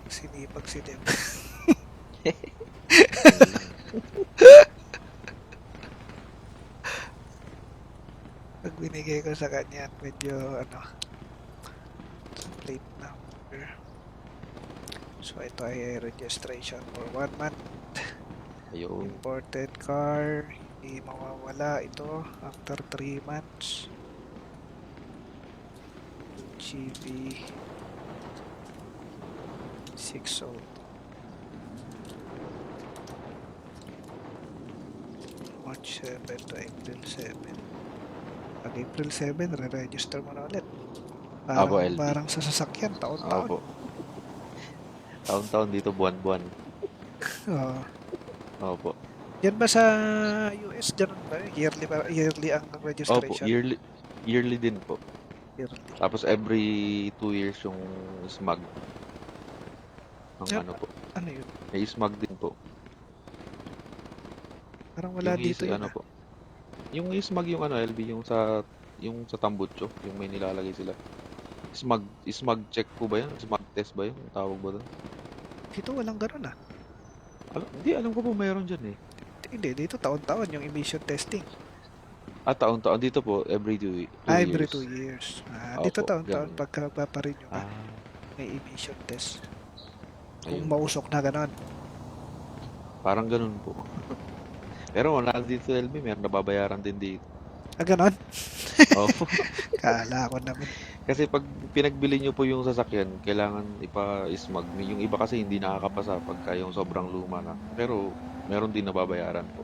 Sinipag si Dem. Pag binigay ko sa kanya, medyo ano, plate number. So ito ay registration for 1 month. Ayun. Imported car, hindi mawawala ito after 3 months. GB 602. March 7 to April 7. Pag April 7, re-register mo na ulit. Apo, LB. Parang sa sasakyan, taon-taon. Opo. Taon-taon dito, buwan-buwan. Oo. Opo. Yan ba sa US? Ganun ba? Yearly ang Opo, registration? yearly din po. Yearly. Tapos every 2 years yung smag. Ang Yep. ano po. Ano yun? May smag din po. Parang wala Yung dito yun. ano po. Yung smag yung ano LB, yung sa Tambucho, yung may nilalagay sila. Smag check po ba yun? Smag test ba yun? Ang tawag ba doon? Dito walang ganun ah. Hindi, alam ko po mayroon dyan eh. Hindi, dito taon-taon yung emission testing. Taon-taon dito po every 2 Every years. 2 years. Dito Opo, taon-taon gano'n. pagka paparenew ka, Ah, may emission test. Kung ayun po. mausok na gano'n. Parang gano'n po. Pero wala dito sa LB meron nababayaran din dito. Gano'n? Opo. Kala ko naman. Kasi 'pag pinagbili niyo po yung sasakyan kailangan ipa-smog. Yung iba kasi hindi nakakapasa pagka yung sobrang luma na. Pero meron din nababayaran po.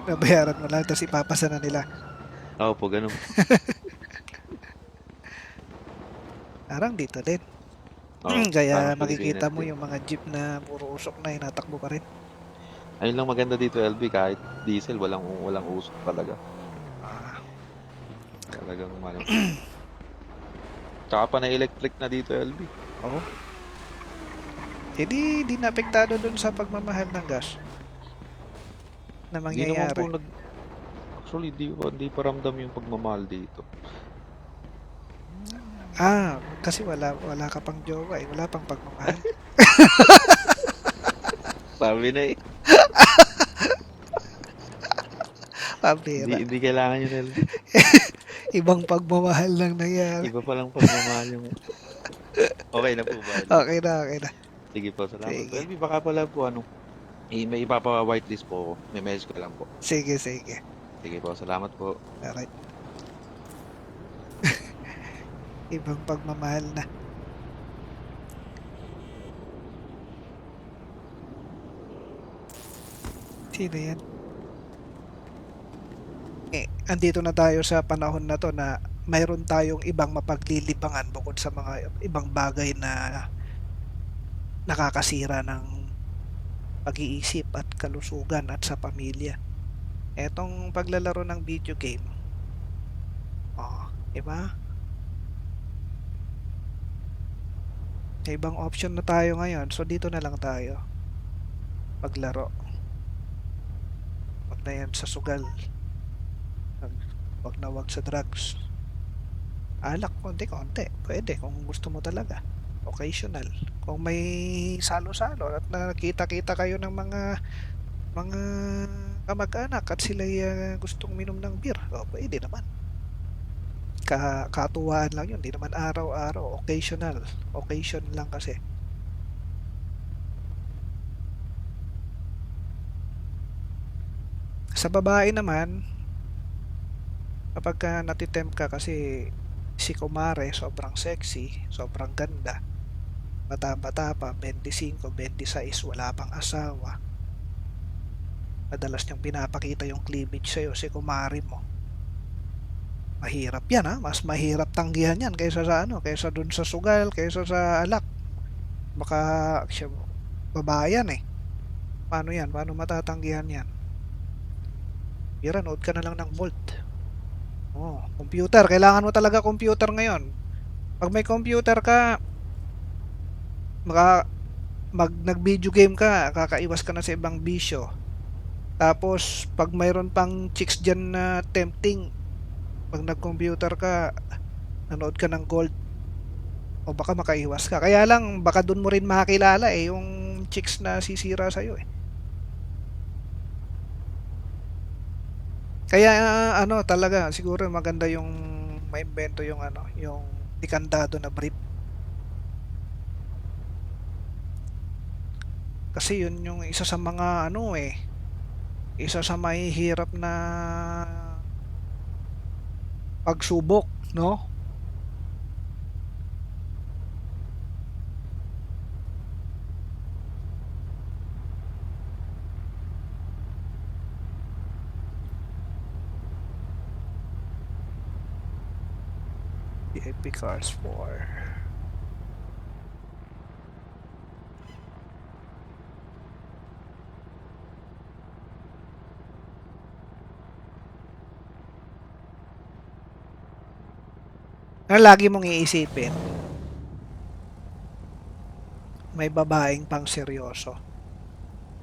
Nabayaran mo lang tapos ipapasa na nila. Opo, gano'n po. Parang dito din. Opo, parang Kaya makikita Pilipinas mo din. yung mga jeep na puro usok na hinatakbo pa rin. Ayun lang maganda dito LB kahit diesel walang walang usok talaga. Ah, Talagang ano. Tsaka pa na electric na dito LB. oo. Di na apektado dun sa pagmamahal ng gas na Hindi naman mangyayari. po actually di pa ramdam yung pagmamahal dito. Kasi wala ka pang jowa eh. Wala pang pagmamahal. Sabi na eh. Hindi Pambira. hindi kailangan yun LB. Ibang pagmamahal lang nangyari. Iba palang pagmamahal yung okay na po ba LB? Okay na, okay na. Sige po, salamat po. Sige. LB, baka pala po may ipapa-whitelist po ako. May message ko lang po. Sige, sige. Sige po, salamat po. Alright. Ibang pagmamahal na. Sino yan? Andito na tayo sa panahon na to na mayroon tayong ibang mapaglilibangan bukod sa mga ibang bagay na nakakasira ng pag-iisip at kalusugan at sa pamilya. Etong paglalaro ng video game. Diba? May ibang option na tayo ngayon. So dito na lang tayo paglaro. Wag na yan sa sugal. Wag na wag sa drugs. Alak konti-konti. Pwede kung gusto mo talaga. Occasional. Kung may salo-salo at nakita-kita kayo ng mga kamag-anak at sila gustong minom ng beer, pwede naman. Katuwaan lang yun. Di naman araw-araw. Occasional. Occasion lang kasi. Sa babae naman, kapag natitempt ka kasi si Kumare sobrang sexy, sobrang ganda, bata-bata pa, 25, 26, wala pang asawa, madalas niyang pinapakita yung cleavage sa'yo, si Kumare mo, mahirap yan. Mas mahirap tanggihan yan kaysa dun sa sugal, kaysa sa alak. Baka siya, babayan eh. Paano yan? Paano matatanggihan yan? Bira, nood ka na lang ng Bolt. Computer. Kailangan mo talaga computer ngayon. Pag may computer ka, nag-video game ka, kakaiwas ka na sa ibang bisyo. Tapos, pag mayroon pang chicks dyan na tempting, pag nag-computer ka, nanood ka ng gold, o baka makaiwas ka. Kaya lang, baka dun mo rin makakilala yung chicks na sisira sa'yo eh. Kaya talaga siguro maganda yung maimbento yung yung dekandado na brief. Kasi yun yung isa sa mga isa sa mahihirap na pagsubok, no? VIP Cars 4. Ano lagi mong iisipin? May babaeng pang seryoso.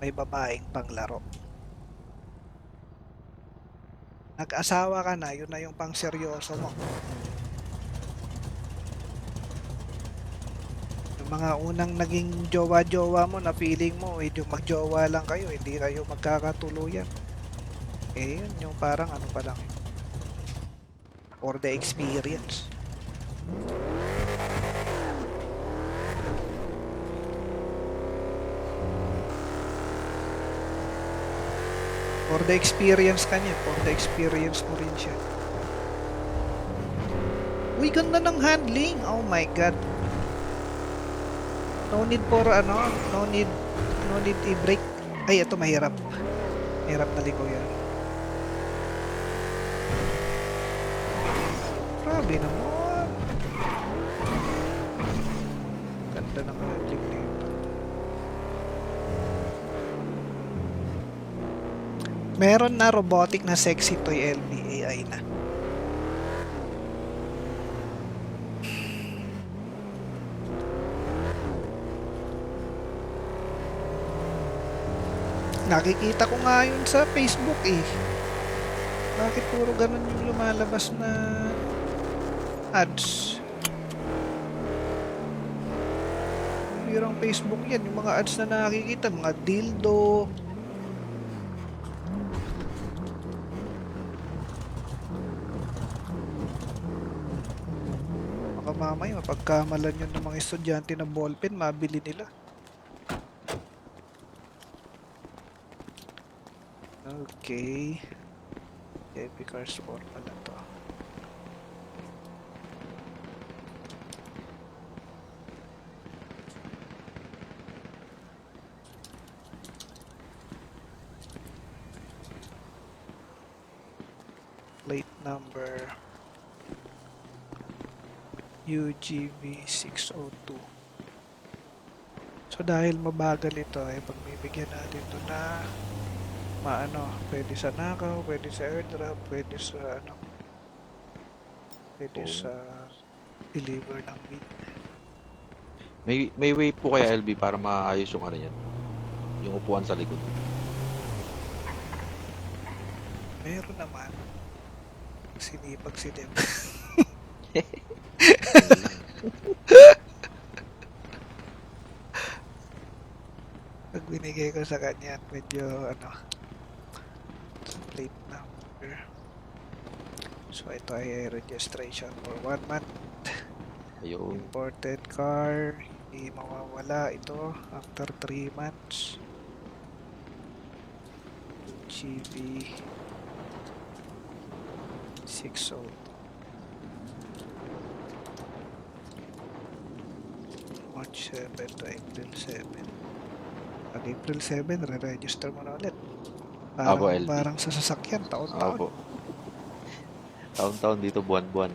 May babaeng pang laro. Nag-asawa ka na, yun na yung pang seryoso mo. Yung mga unang naging jowa-jowa mo na feeling mo, yung magjowa lang kayo, hindi kayo magkakatuluyan. Eh, yun yung parang ano pa lang. For the experience. For the experience kanya. For the experience mo rin siya. Uy, ganda ng handling. Oh my God. No need for ano. No need i-brake. Ay, ito mahirap. Mahirap na liko yan. Grabe naman. Ganda ng handling nito. Meron na robotic na sexy toy LBAI na. Nakikita ko nga yun sa Facebook eh. Bakit puro ganun yung lumalabas na ads? Pirang Facebook yan. Yung mga ads na nakikita, mga dildo. Baka mamaya mapagkamalan yun ng mga estudyante ng ballpen, mabili nila. Okay. Epic Cars 4 pala to. Plate number UGV602. So dahil mabagal ito ay pagbibigyan natin ito na maano, pwede sa nakaw, pwede sa airdrop, pwede sa ano, pwede sa deliver ng meat. May way po kaya LB para maayos yung ano yan. Yung upuan sa likod. Meron naman. Sinipag si Dem. Pag binigay ko sa kanya, medyo ano, plate number. So ito ay registration for 1 month. Ayun. Imported car, hindi mawawala ito after 3 months. GB 602. March 7 to April 7. Pag April 7, re-register mo na ulit. Apo, LB. Parang sa sasakyan, taon-taon. Opo. Taon-taon dito, buwan-buwan.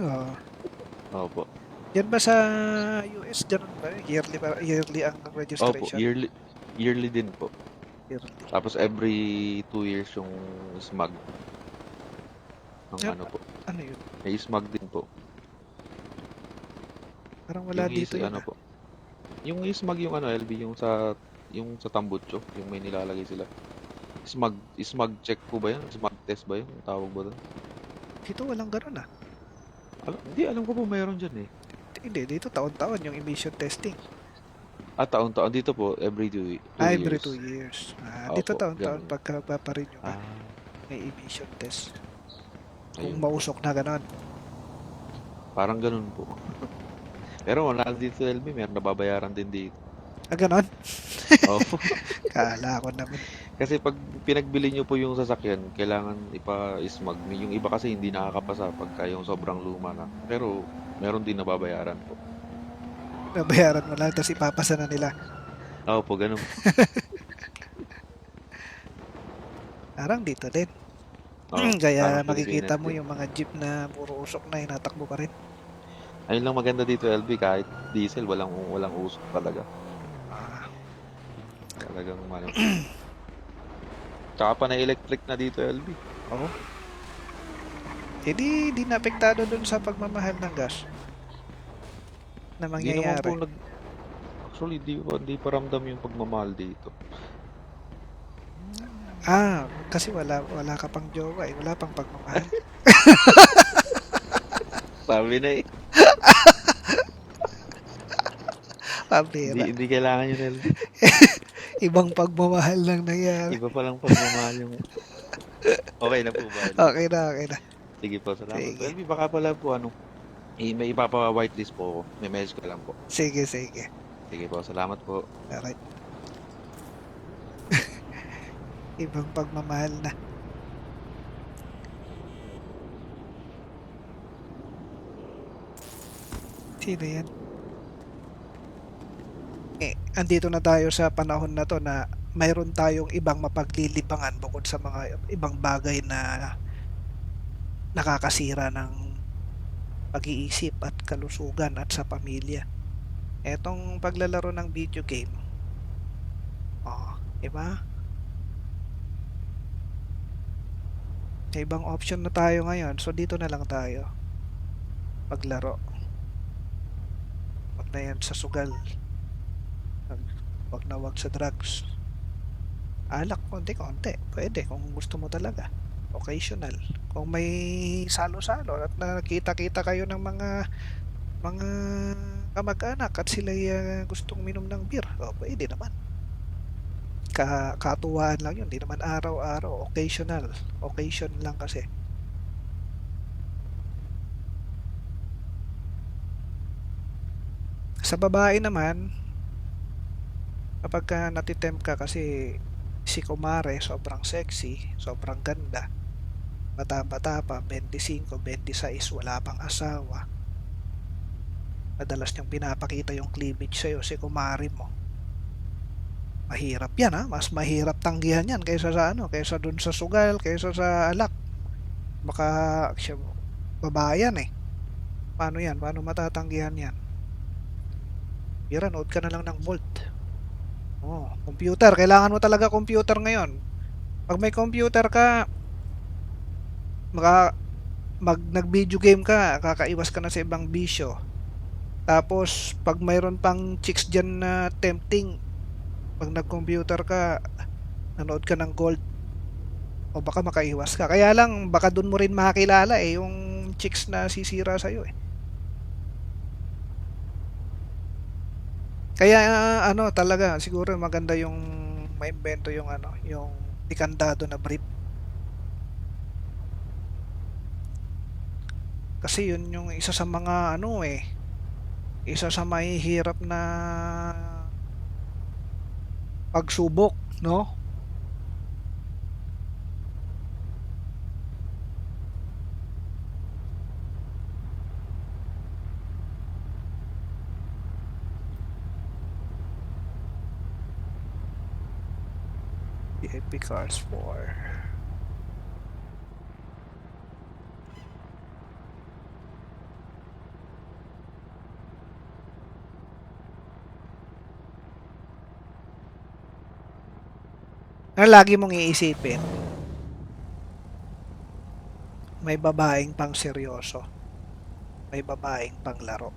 Oo. Opo. Yan ba sa US? Ganun ba? Yearly ang Opo, registration? yearly din po. Yearly. Tapos every 2 years yung smag. Ang Yep. ano po. Ano yun? May smag din po. Parang wala Yung dito yun. ano po. Yung smag yung ano LB yung sa tambutso, yung may nilalagay sila. Smag check po ba yan? Smag test ba yun? Ang tawag ba doon? Dito walang ganun ah. Hindi, alam ko po mayroon dyan eh. Hindi, dito taon-taon yung emission testing. Taon-taon. Dito po, every 2 Every years. 2 years. Opo, Dito taon-taon ganun. pagka paparin nyo ka, Ah, may emission test. Kung ayun. mausok na ganon. Parang ganun po. Pero wala dito LB, meron nababayaran din dito. Ganon? Opo. Kala ko naman. Kasi pag pinagbili nyo po yung sasakyan, kailangan ipa-smag. Yung iba kasi hindi nakakapasa pagka yung sobrang luma na. Pero meron din nababayaran po. Nabayaran mo lang, tapos ipapasa na nila. Opo, ganun. Parang dito din. Oo, Kaya parang makikita Pilipinas mo din. yung mga jeep na puro usok na, hinatakbo pa rin. Ayun lang maganda dito LB, kahit diesel, walang usok talaga. Ah, Talagang ano. Tsaka pa na electric na dito LB. oo. Eh di naapektado dun sa pagmamahal ng gas na Hindi naman po mangyayari. actually, di pa ramdam yung pagmamahal dito. Kasi wala ka pang jowa eh. Wala pang pagmamahal. Sabi na eh. Pabira. Hindi kailangan yun LB. Ibang pagmamahal lang nangyari. Iba palang pagmamahal yung okey na po ba, LB? Okay na, okay na. Sige po, salamat po. Sige. LB baka pala po ano, may ipapa-whitelist po ako, me-message ko lang po. Sige, sige. Sige po, salamat po. Okay. Ibang pagmamahal na. Sino yan? Andito na tayo sa panahon na to na mayroon tayong ibang mapaglilibangan bukod sa mga ibang bagay na nakakasira ng pag-iisip at kalusugan at sa pamilya. Etong paglalaro ng video game. Diba? May ibang option na tayo ngayon. So dito na lang tayo maglaro. Wag na yan sa sugal. Wag na wag sa drugs. Alak konti-konti. Pwede kung gusto mo talaga. Occasional. Kung may salo-salo at nakita-kita kayo ng mga kamag-anak at sila gustong minom ng beer, pwede naman. Katuwaan lang yun. Di naman araw-araw. Occasional. Occasion lang kasi. Sa babae naman, kapag natitempt ka kasi si Kumare sobrang sexy, sobrang ganda, bata-bata pa, 25, 26, wala pang asawa, madalas niyang pinapakita yung cleavage sa'yo, si Kumare mo, mahirap yan ha, mas mahirap tanggihan yan kaysa sa kaysa dun sa sugal, kaysa sa alak. Baka siya, babayan eh. Paano yan? Paano matatanggihan yan? Bira, nood ka na lang ng Bolt. Computer. Kailangan mo talaga computer ngayon. Pag may computer ka, nag-video game ka, kakaiwas ka na sa ibang bisyo. Tapos, pag mayroon pang chicks dyan na tempting, pag nag-computer ka, nanood ka ng Gold, o baka makaiwas ka. Kaya lang, baka dun mo rin makakilala yung chicks na sisira sa'yo eh. Kaya talaga siguro maganda yung maimbento yung yung dekandado na brief. Kasi yun yung isa sa mga isa sa mahihirap na pagsubok, no? The Epic Cars 4. Ano lagi mong iisipin? May babaeng pang seryoso. May babaeng pang laro.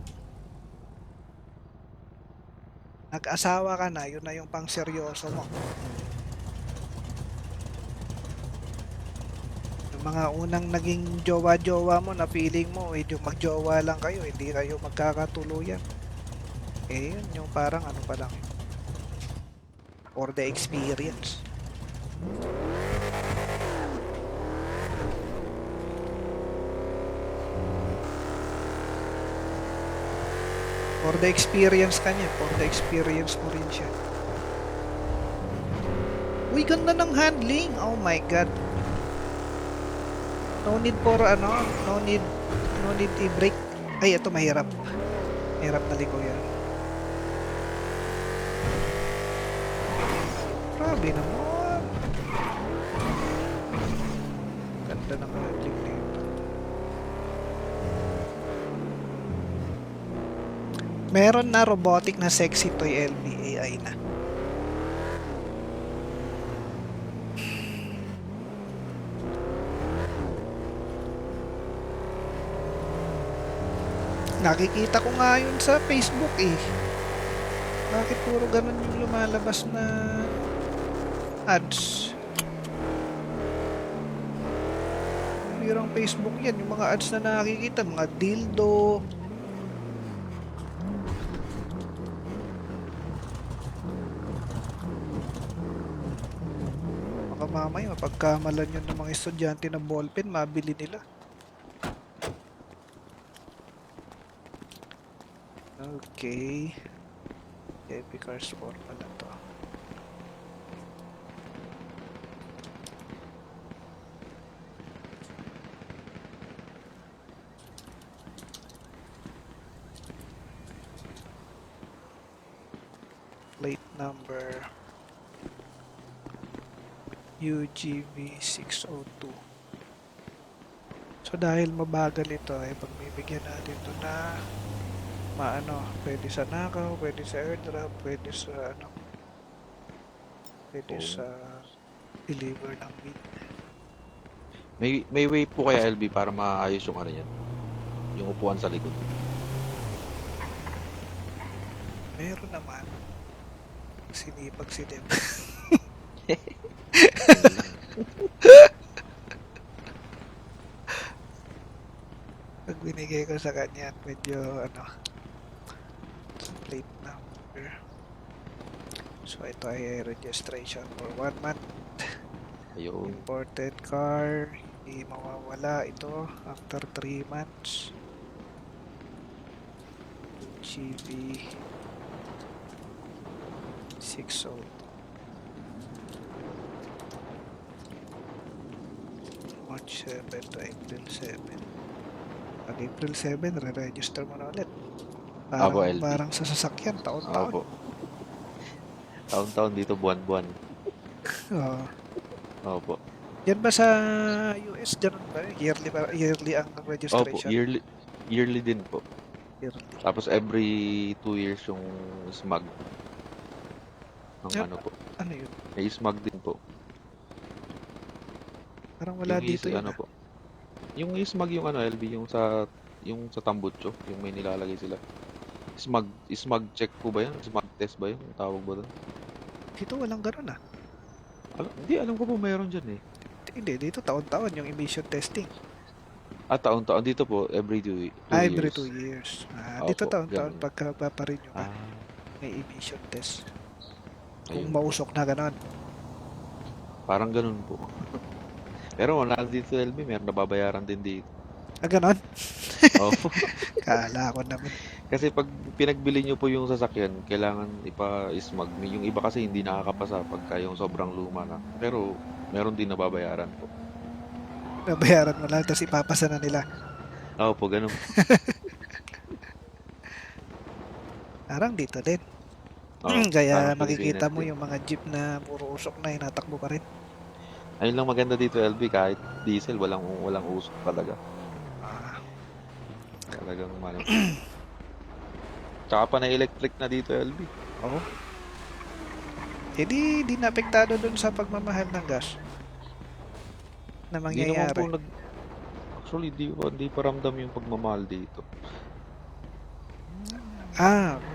Nag-asawa ka na, yun na yung pang seryoso mo. Yung mga unang naging jowa-jowa mo na feeling mo, yung magjowa lang kayo, hindi kayo magkakatuluyan. Yun yung parang pa lang. For the experience. For the experience kanya, for the experience mo rin siya. Uy, ganda ng handling. Oh my god. No need for no need i-brake. Ay, ito mahirap. Mahirap na liko yan. Grabe naman. Ganda ng handling nito. Meron na robotic na sexy toy LBAI na. Nakikita ko nga yun sa Facebook eh. Bakit puro ganun yung lumalabas na ads? Mayroong Facebook yan. Yung mga ads na nakikita, mga dildo. mamaya pagkamalan yun ng mga estudyante ng ballpen, mabili nila. Okay. Heavy cars 4 pala to. Plate number UGV 602. So dahil mabagal ito ay pagbibigyan natin ito na pwede sa nakaw, pwede sa airdrop, pwede sa pwede sa deliver ng meat. May way po kaya LB para maayos yung ano yan? Yung upuan sa likod. Meron naman. Sinipag si Dem. Yun lang. Pag binigay ko sa kanya, medyo plate number. So ito ay registration for 1 month. Ayun. Imported car, hindi mawawala ito after 3 months. GB 602. March 7 to April 7. Pag April 7, re-register mo na ulit. Apo, LB. Parang sa sasakyan, taon-taon. Opo. Taon-taon dito, buwan-buwan. Oo. Opo. Yan ba sa US? Ganun ba? Yearly ang Opo, registration? yearly din po. Yearly. Tapos every 2 years yung smog. Ng Yep. ano po. Ano yun? May smog din po. Parang wala Yung dito yun. ano po. Yung smog yung LB, yung sa Tambucho, yung may nilalagay sila. Smog check po ba yan? Smog test ba yun? Ang tawag ba doon? Dito walang ganun ah. Hindi, alam ko po mayroon dyan eh. Hindi, dito taon-taon yung emission testing. Taon-taon. Dito po, every 2 years. Every 2 years. Dito Opo, taon-taon ganun. pagka paparin nyo ka, Ah, may emission test. Kung ayun. mausok na ganon. Parang ganun po. Pero wala dito LB, meron nababayaran din dito. Ganon? Opo. Kala ko naman. Kasi pag pinagbili nyo po yung sasakyan, kailangan ipa-smog. Yung iba kasi hindi nakakapasa pagka yung sobrang luma na. Pero meron din nababayaran po. Nabayaran mo lang, tapos ipapasa na nila. Opo, ganun. Parang dito din. parang Kaya Pilipinas makikita mo din. yung mga jeep na puro usok na hinatakbo pa rin. Ayun lang maganda dito LB, kahit diesel, walang usok talaga. Ah, Talagang ano. Tsaka pa na electric na dito LB. Oo. Eh di naapektado dun sa pagmamahal ng gas na Hindi naman po mangyayari. actually, hindi pa ramdam yung pagmamahal dito.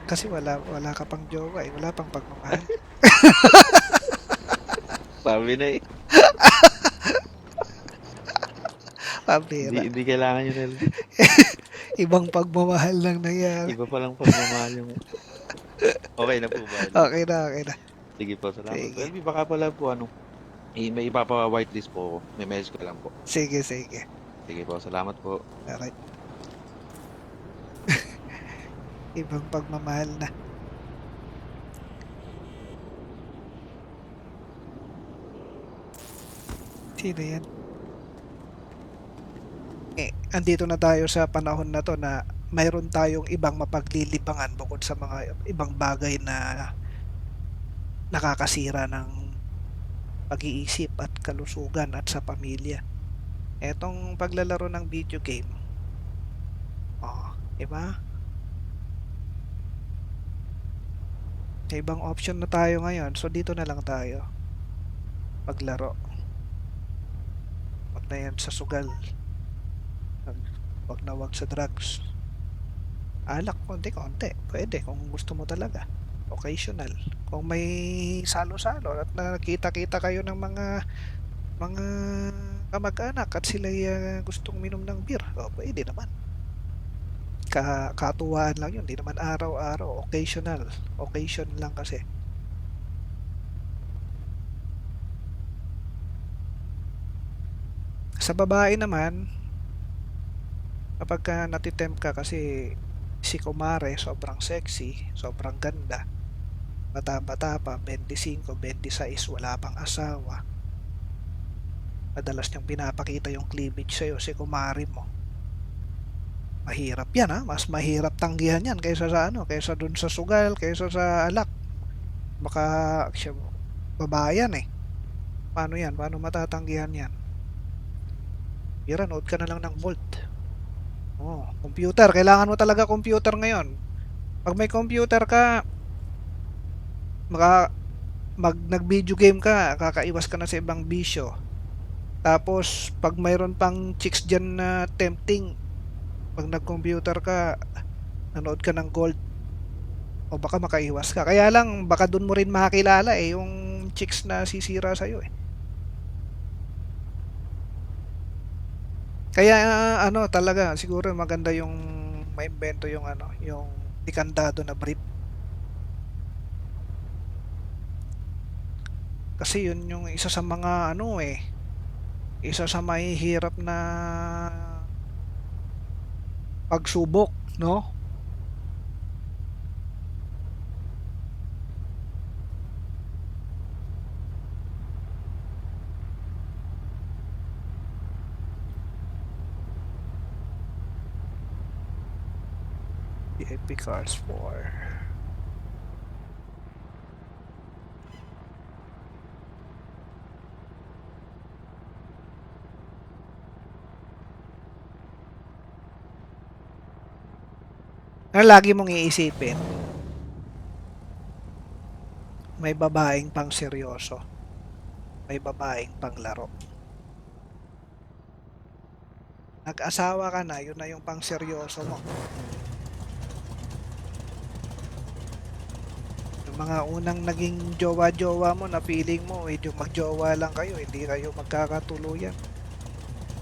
Kasi wala ka pang jowa eh. Wala pang pagmamahal. Sabi na eh. Pambira. Hindi kailangan yun LB. Ibang pagmamahal lang nangyari. Iba palang pagmamahal yung... Okay na po ba? Okay na. Sige po, salamat. Sige. LB, baka pala po may ipapa-whitelist po ako. May message ko lang po. Sige. Sige po, salamat po. Alright. Ibang pagmamahal na. Sino yan? Andito na tayo sa panahon na to na mayroon tayong ibang mapaglilibangan bukod sa mga ibang bagay na nakakasira ng pag-iisip at kalusugan at sa pamilya. Etong paglalaro ng video game. Diba? May ibang option na tayo ngayon. So dito na lang tayo maglaro. Wag na yan sa sugal. Wag sa drugs. Alak konti-konti. Pwede kung gusto mo talaga. Occasional. Kung may salo-salo at nakita-kita kayo ng mga kamag-anak at sila gustong minom ng beer, pwede naman. Katuwaan lang yun. Hindi naman araw-araw. Occasional. Occasion lang kasi. Sa babae naman, kapag ka natitempt ka kasi si Kumare sobrang sexy, sobrang ganda, bata-bata pa, 25, 26, wala pang asawa, madalas niyang pinapakita yung cleavage sa'yo, si Kumare mo. Mahirap yan ha, mas mahirap tanggihan yan kaysa sa ano, kaysa dun sa sugal, kaysa sa alak. Baka siya, babae yan eh. Paano yan? Paano matatanggihan yan? Bira, nood ka na lang ng Bolt. Oh, computer. Kailangan mo talaga computer ngayon. Pag may computer ka, maka, nag-video game ka, kakaiwas ka na sa ibang bisyo. Tapos, pag mayroon pang chicks dyan na tempting, pag nag-computer ka, nanood ka ng Gold, o baka makaiwas ka. Kaya lang, baka dun mo rin makakilala eh, yung chicks na sisira sa'yo eh. Kaya ano talaga, siguro maganda yung maimbento yung ano, yung ikandado na brief. Kasi yun yung isa sa mga ano eh, isa sa mahihirap na pagsubok, no? The Epic Cars 4. Na lagi mong iisipin, may babaeng pang seryoso, may babaeng pang laro. Nag-asawa ka na, yun na yung pang seryoso mo. Yung mga unang naging jowa-jowa mo na feeling mo, medyo magjowa lang kayo, hindi kayo magkakatuluyan.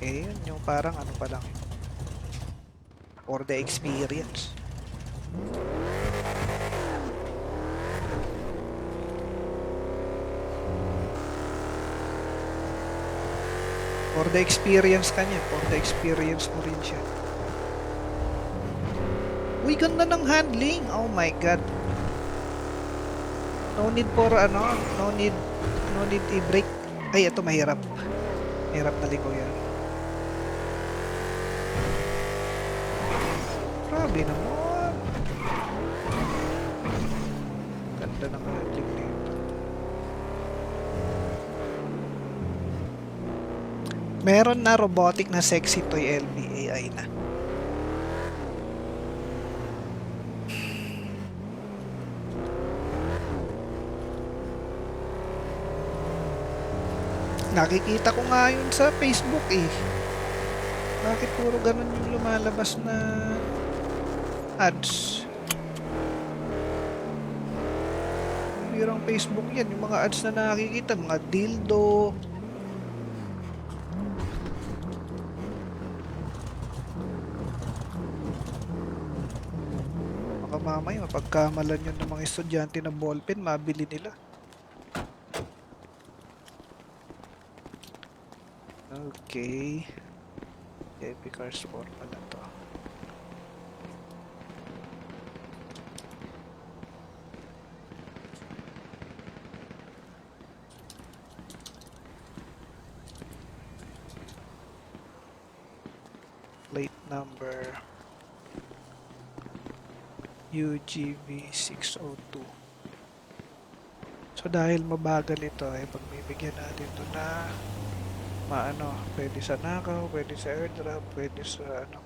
Eh yun, yung parang ano pa lang, for the experience. For the experience ka niya, for the experience mo rin siya. Uy, ganda ng handling. Oh my god. No need for ano, no need i-brake. Ay, ito mahirap. Mahirap na liko yan. Grabe naman. Ganda ng handling nito. Meron na robotic na sexy toy LBAI na. Nakikita ko nga yun sa Facebook eh. Bakit puro ganun yung lumalabas na ads? Pirang Facebook yan. Yung mga ads na nakikita, mga dildo. Baka mamaya mapagkamalan yun ng mga estudyante na ballpen, mabili nila. Okay. Epic Cars 4 pala to. Plate number UGV 602. So dahil mabagal ito ay pagbibigyan natin ito na maano, pwede sa nakaw, pwede sa airdrop, pwede sa ano,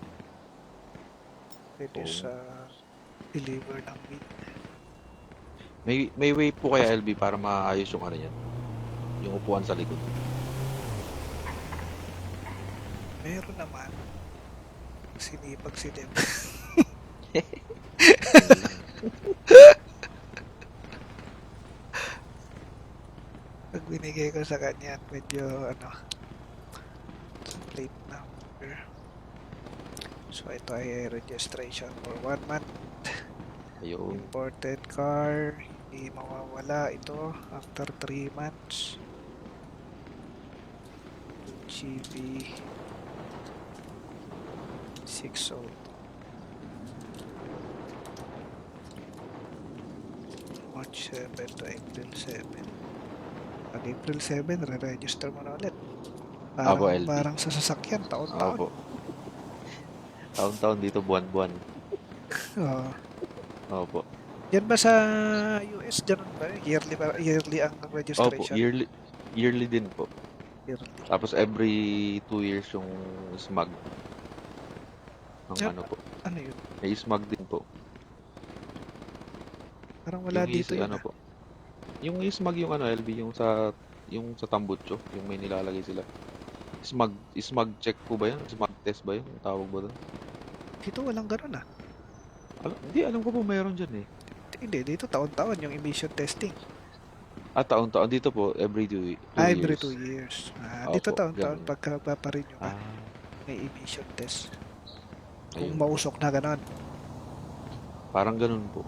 pwede sa deliver ng meat. May way po kaya LB para maayos yung ano yan, yung upuan sa likod. Meron naman. Sinipag si Dem. Pag binigay ko sa kanya, medyo ano, plate number. So ito ay registration for 1 month. Ayun. Imported car, hindi mawawala ito after 3 months. GB 60 March 7 to April 7. Pag April 7, re-register mo na ulit. Opo, Parang, LB. parang sa sasakyan, taon-taon. Opo. Taon-taon dito, buwan-buwan. Oo. Opo. Yan ba sa US, ganun ba? Yearly ang Opo, registration? yearly din po. Yearly. Tapos every 2 years yung smag ng Yep. ano po. Ano yun? May smag din po. Parang wala dito yun ano po. Yung smag yung ano, LB, yung sa Tambucho, yung may nilalagay sila. Smag check po ba yan? Smag test ba yun? Ang tawag ba doon? Dito walang ganun ah. Hindi, alam ko po mayroon dyan eh. Hindi, dito taon-taon yung emission testing. Taon-taon. Dito po, every 2 Every years. 2 years. Dito Opo, taon-taon ganun. pagka paparenew ka, Ah, may emission test. Kung ayun po. mausok na ganun. Parang ganun po.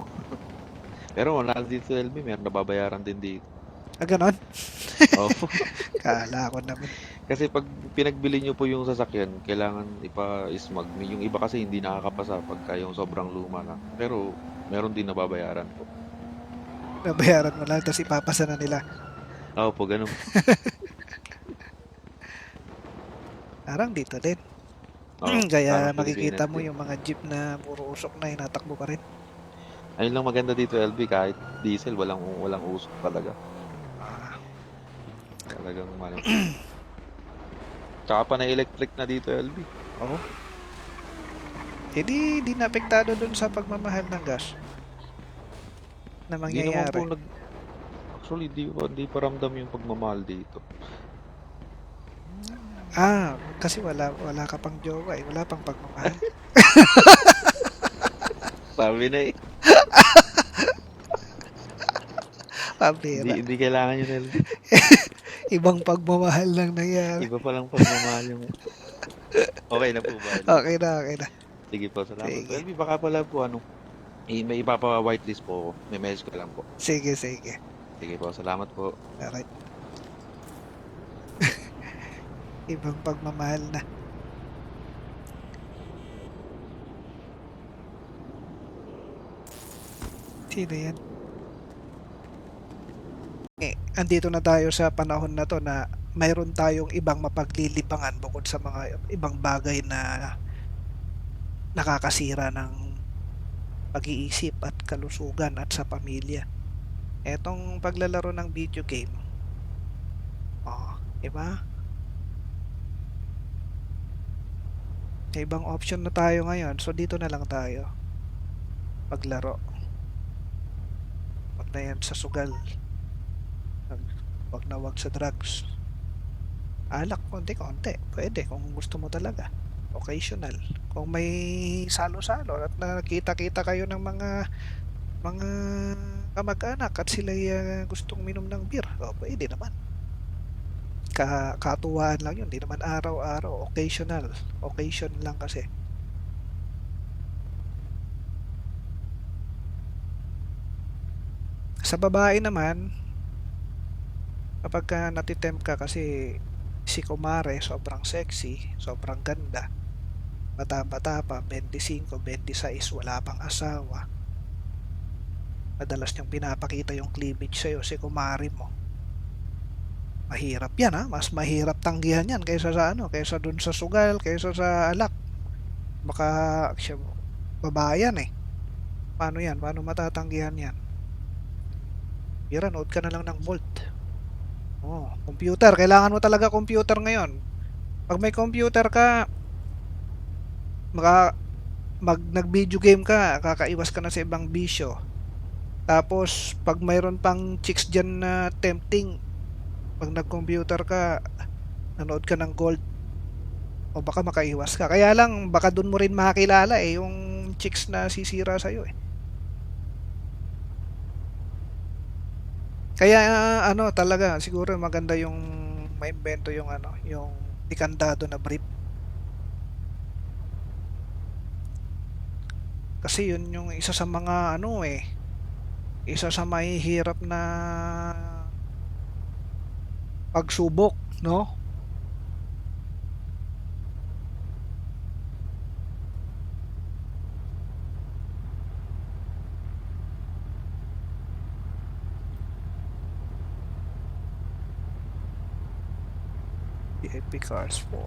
Pero wala dito, LB, meron nababayaran din dito. Ganun? Opo. Kala ko naman. Kasi pag pinagbili nyo po yung sasakyan, kailangan ipa-smag. Yung iba kasi hindi nakakapasa pagka yung sobrang luma na. Pero meron din nababayaran po. Nabayaran mo lang, tapos ipapasa na nila. Opo, ganun. Parang dito din. Oo, Kaya parang makikita Pilipinas mo din. yung mga jeep na puro usok na inatakbo pa rin. Ayun lang maganda dito, LB, kahit diesel, walang usok talaga. Ah, Talagang ano. Tsaka pa na electric na dito, LB. Oo. Di naapektado dun sa pagmamahal ng gas na Hindi naman po mangyayari. actually, di pa ramdam yung pagmamahal dito. Kasi wala ka pang jowa eh. Wala pang pagmamahal. Sabi na eh. Pabira. Hindi kailangan yun, LB. Ibang pagmamahal lang nangyari. Iba palang pagmamahal yung... Okay na po ba, LB? Okay na, okay na. Sige po, salamat po. Sige. LB, baka pala po, may ipapa-whitelist po ako. May message ko lang po. Sige, sige. Sige po, salamat po. Alright. Ibang pagmamahal na. Sino yan? Andito na tayo sa panahon na to na mayroon tayong ibang mapaglilibangan bukod sa mga ibang bagay na nakakasira ng pag-iisip at kalusugan at sa pamilya. Etong paglalaro ng video game. Diba? May ibang option na tayo ngayon. So dito na lang tayo maglaro. Wag na yan sa sugal. Wag na wag sa drugs. Alak konti-konti. Pwede kung gusto mo talaga. Occasional. Kung may salo-salo at nakita-kita kayo ng mga kamag-anak at sila gustong minom ng beer, pwede naman. Katuwaan lang yun. Hindi naman araw-araw. Occasional. Occasion lang kasi. Sa babae naman, kapag natitempt ka kasi si Kumare sobrang sexy, sobrang ganda, bata-bata pa, 25, 26, wala pang asawa, madalas niyang pinapakita yung cleavage sa'yo, si Kumare mo, mahirap yan. Mas mahirap tanggihan yan kaysa dun sa sugal, kaysa sa alak. Baka siya, babae yan eh. Paano yan? Paano matatanggihan yan? Bira, nood ka na lang ng Bolt. Computer. Kailangan mo talaga computer ngayon. Pag may computer ka, nag-video game ka, kakaiwas ka na sa ibang bisyo. Tapos, pag mayroon pang chicks dyan na tempting, pag nag-computer ka, nanood ka ng gold, o baka makaiwas ka. Kaya lang, baka dun mo rin makakilala yung chicks na sisira sa'yo eh. Kaya talaga siguro maganda yung maimbento yung yung ikandado na brief. Kasi yun yung isa sa mga isa sa mahihirap na pagsubok, no? VIP Cars 4.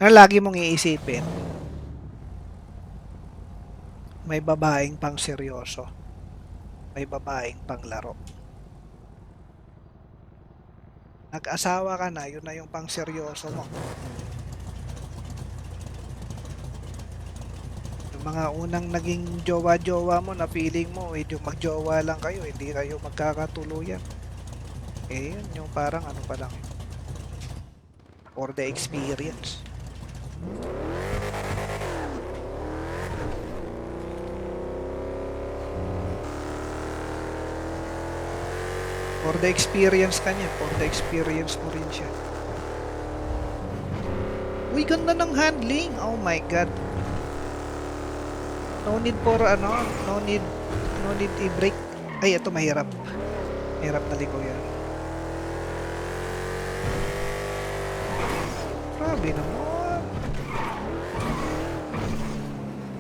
Ano lagi mong iisipin? May babaeng pang seryoso. May babaeng pang laro. Nag-asawa ka na, yun na yung pang seryoso mo. Yung mga unang naging jowa-jowa mo na feeling mo, medyo magjowa lang kayo, hindi kayo magkakatuluyan. Eh, yun yung parang ano pa lang. For the experience. For the experience ka niya, for the experience mo rin siya. Uy, ganda ng handling. Oh my god. No need for ano, no need i-brake. Ay, ito mahirap. Mahirap na liko yan. Grabe naman.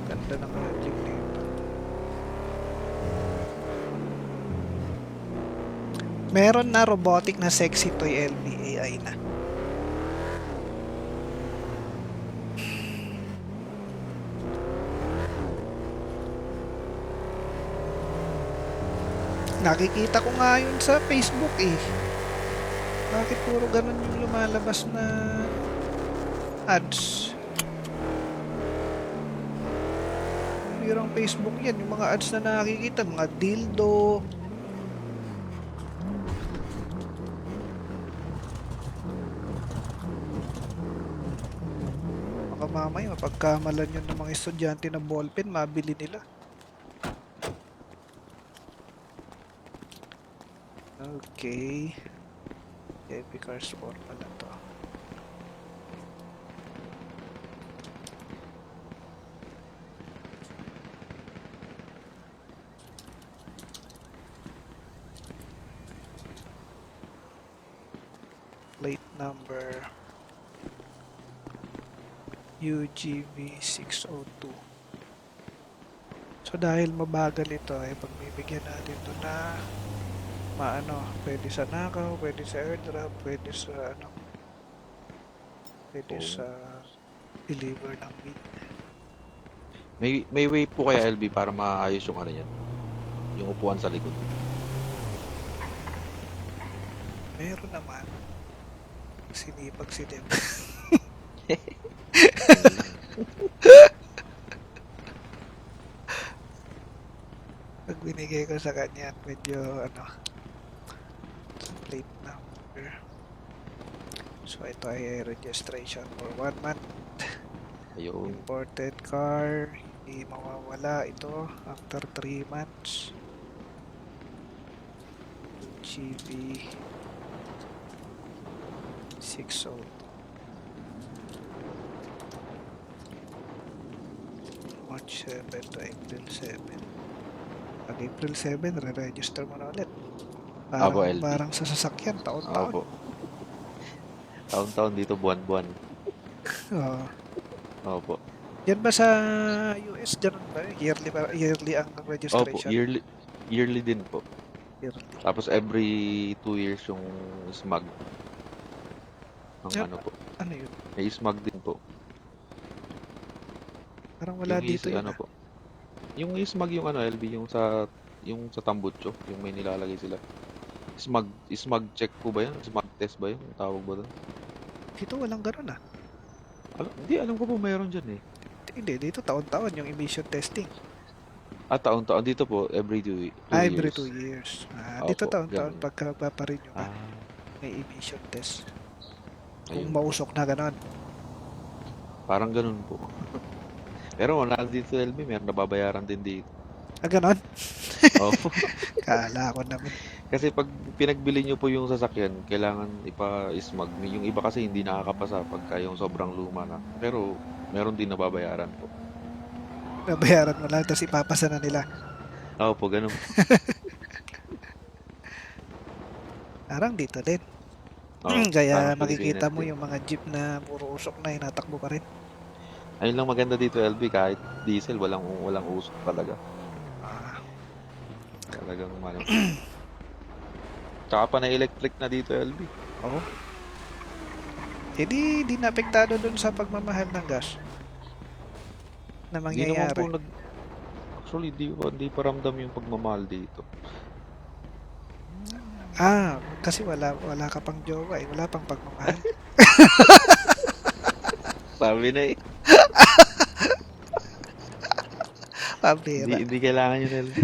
Ganda ng handling dito. Meron na robotic na sexy toy LBAI na. Nakikita ko nga yun sa Facebook eh. Bakit puro ganun yung lumalabas na ads? Pirang Facebook yan. Yung mga ads na nakikita, mga dildo. Baka mamaya, mapagkamalan yun ng mga estudyante na ballpen, mabili nila. Okay. Epic Cars 4 pala to. Plate number UGV 602. So dahil mabagal ito, ay pagbibigyan natin ito na maano, pwede sa nakaw, pwede sa airdrop, pwede sa ano, pwede sa deliver ng meat. May way po kaya LB para maayos yung ano yan. Yung upuan sa likod. Meron naman. Sinipag si Dem. Pag binigay ko sa kanya, medyo ano, plate number. So ito ay registration for 1 month. Ayun. Imported car, hindi mawawala ito after 3 months. GB 602. March 7 to April 7. Pag April 7, re-register mo na ulit. Apo, LB. Parang sa sasakyan, taon-taon. Opo. Taon-taon dito, buwan-buwan. Oo. Opo. Yan ba sa US? Ganun ba? Yearly ang Opo, registration? yearly din po. Yearly. Tapos every 2 years yung smog. Ang Yep. ano po. Ano yun? May smog din po. Parang wala Yung dito yun. ano po. Yung smog yung ano LB yung sa Tambucho, yung may nilalagay sila. Smog check po ba yan? Smog test ba yun? Ang tawag ba doon? Dito walang ganun ah. Hindi, alam ko po mayroon dyan eh. Hindi, dito taon-taon yung emission testing. Taon-taon. Dito po, every 2 years. Every 2 years. Dito Opo, taon-taon ganun. pagka paparin nyo ka. Ah, May emission test. Kung ayun. mausok na ganun. Parang ganun po. Pero wala dito LB, meron nababayaran din dito. Ganun? Opo. Kala ko naman. Kasi pag pinagbili nyo po yung sasakyan, kailangan ipa-smog. Yung iba kasi hindi nakakapasa pagka yung sobrang luma na. Pero meron din nababayaran po. Nabayaran mo lang, tapos ipapasa na nila. Opo, ganun. Parang dito din. Oo, Kaya parang Pilipinas makikita mo din. yung mga jeep na puro usok na inatakbo pa rin. Ayun lang maganda dito LB kahit diesel walang usok talaga. Ah, Talagang ano. Tsaka panay electric na dito LB. oo. Eh di naapektado dun sa pagmamahal ng gas na Hindi naman po mangyayari. actually di pa ramdam yung pagmamahal dito. Kasi wala ka pang jowa eh, wala pang pagmamahal. Sabi na eh. Hindi Pambira. hindi kailangan yun LB.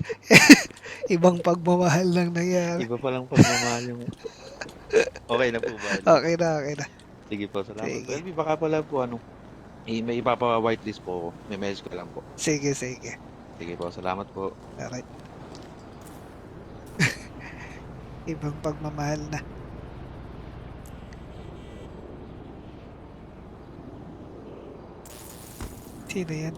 Ibang pagmamahal lang nangyari. Iba palang pagmamahal yung okay na po ba LB? Okay na, okay na. Sige po, salamat po. Sige. LB baka pala po ano, may ipapa-whitelist po ako. May message ko lang po. Sige, sige. Sige po, salamat po. Alright. Ibang pagmamahal na. Sino yan?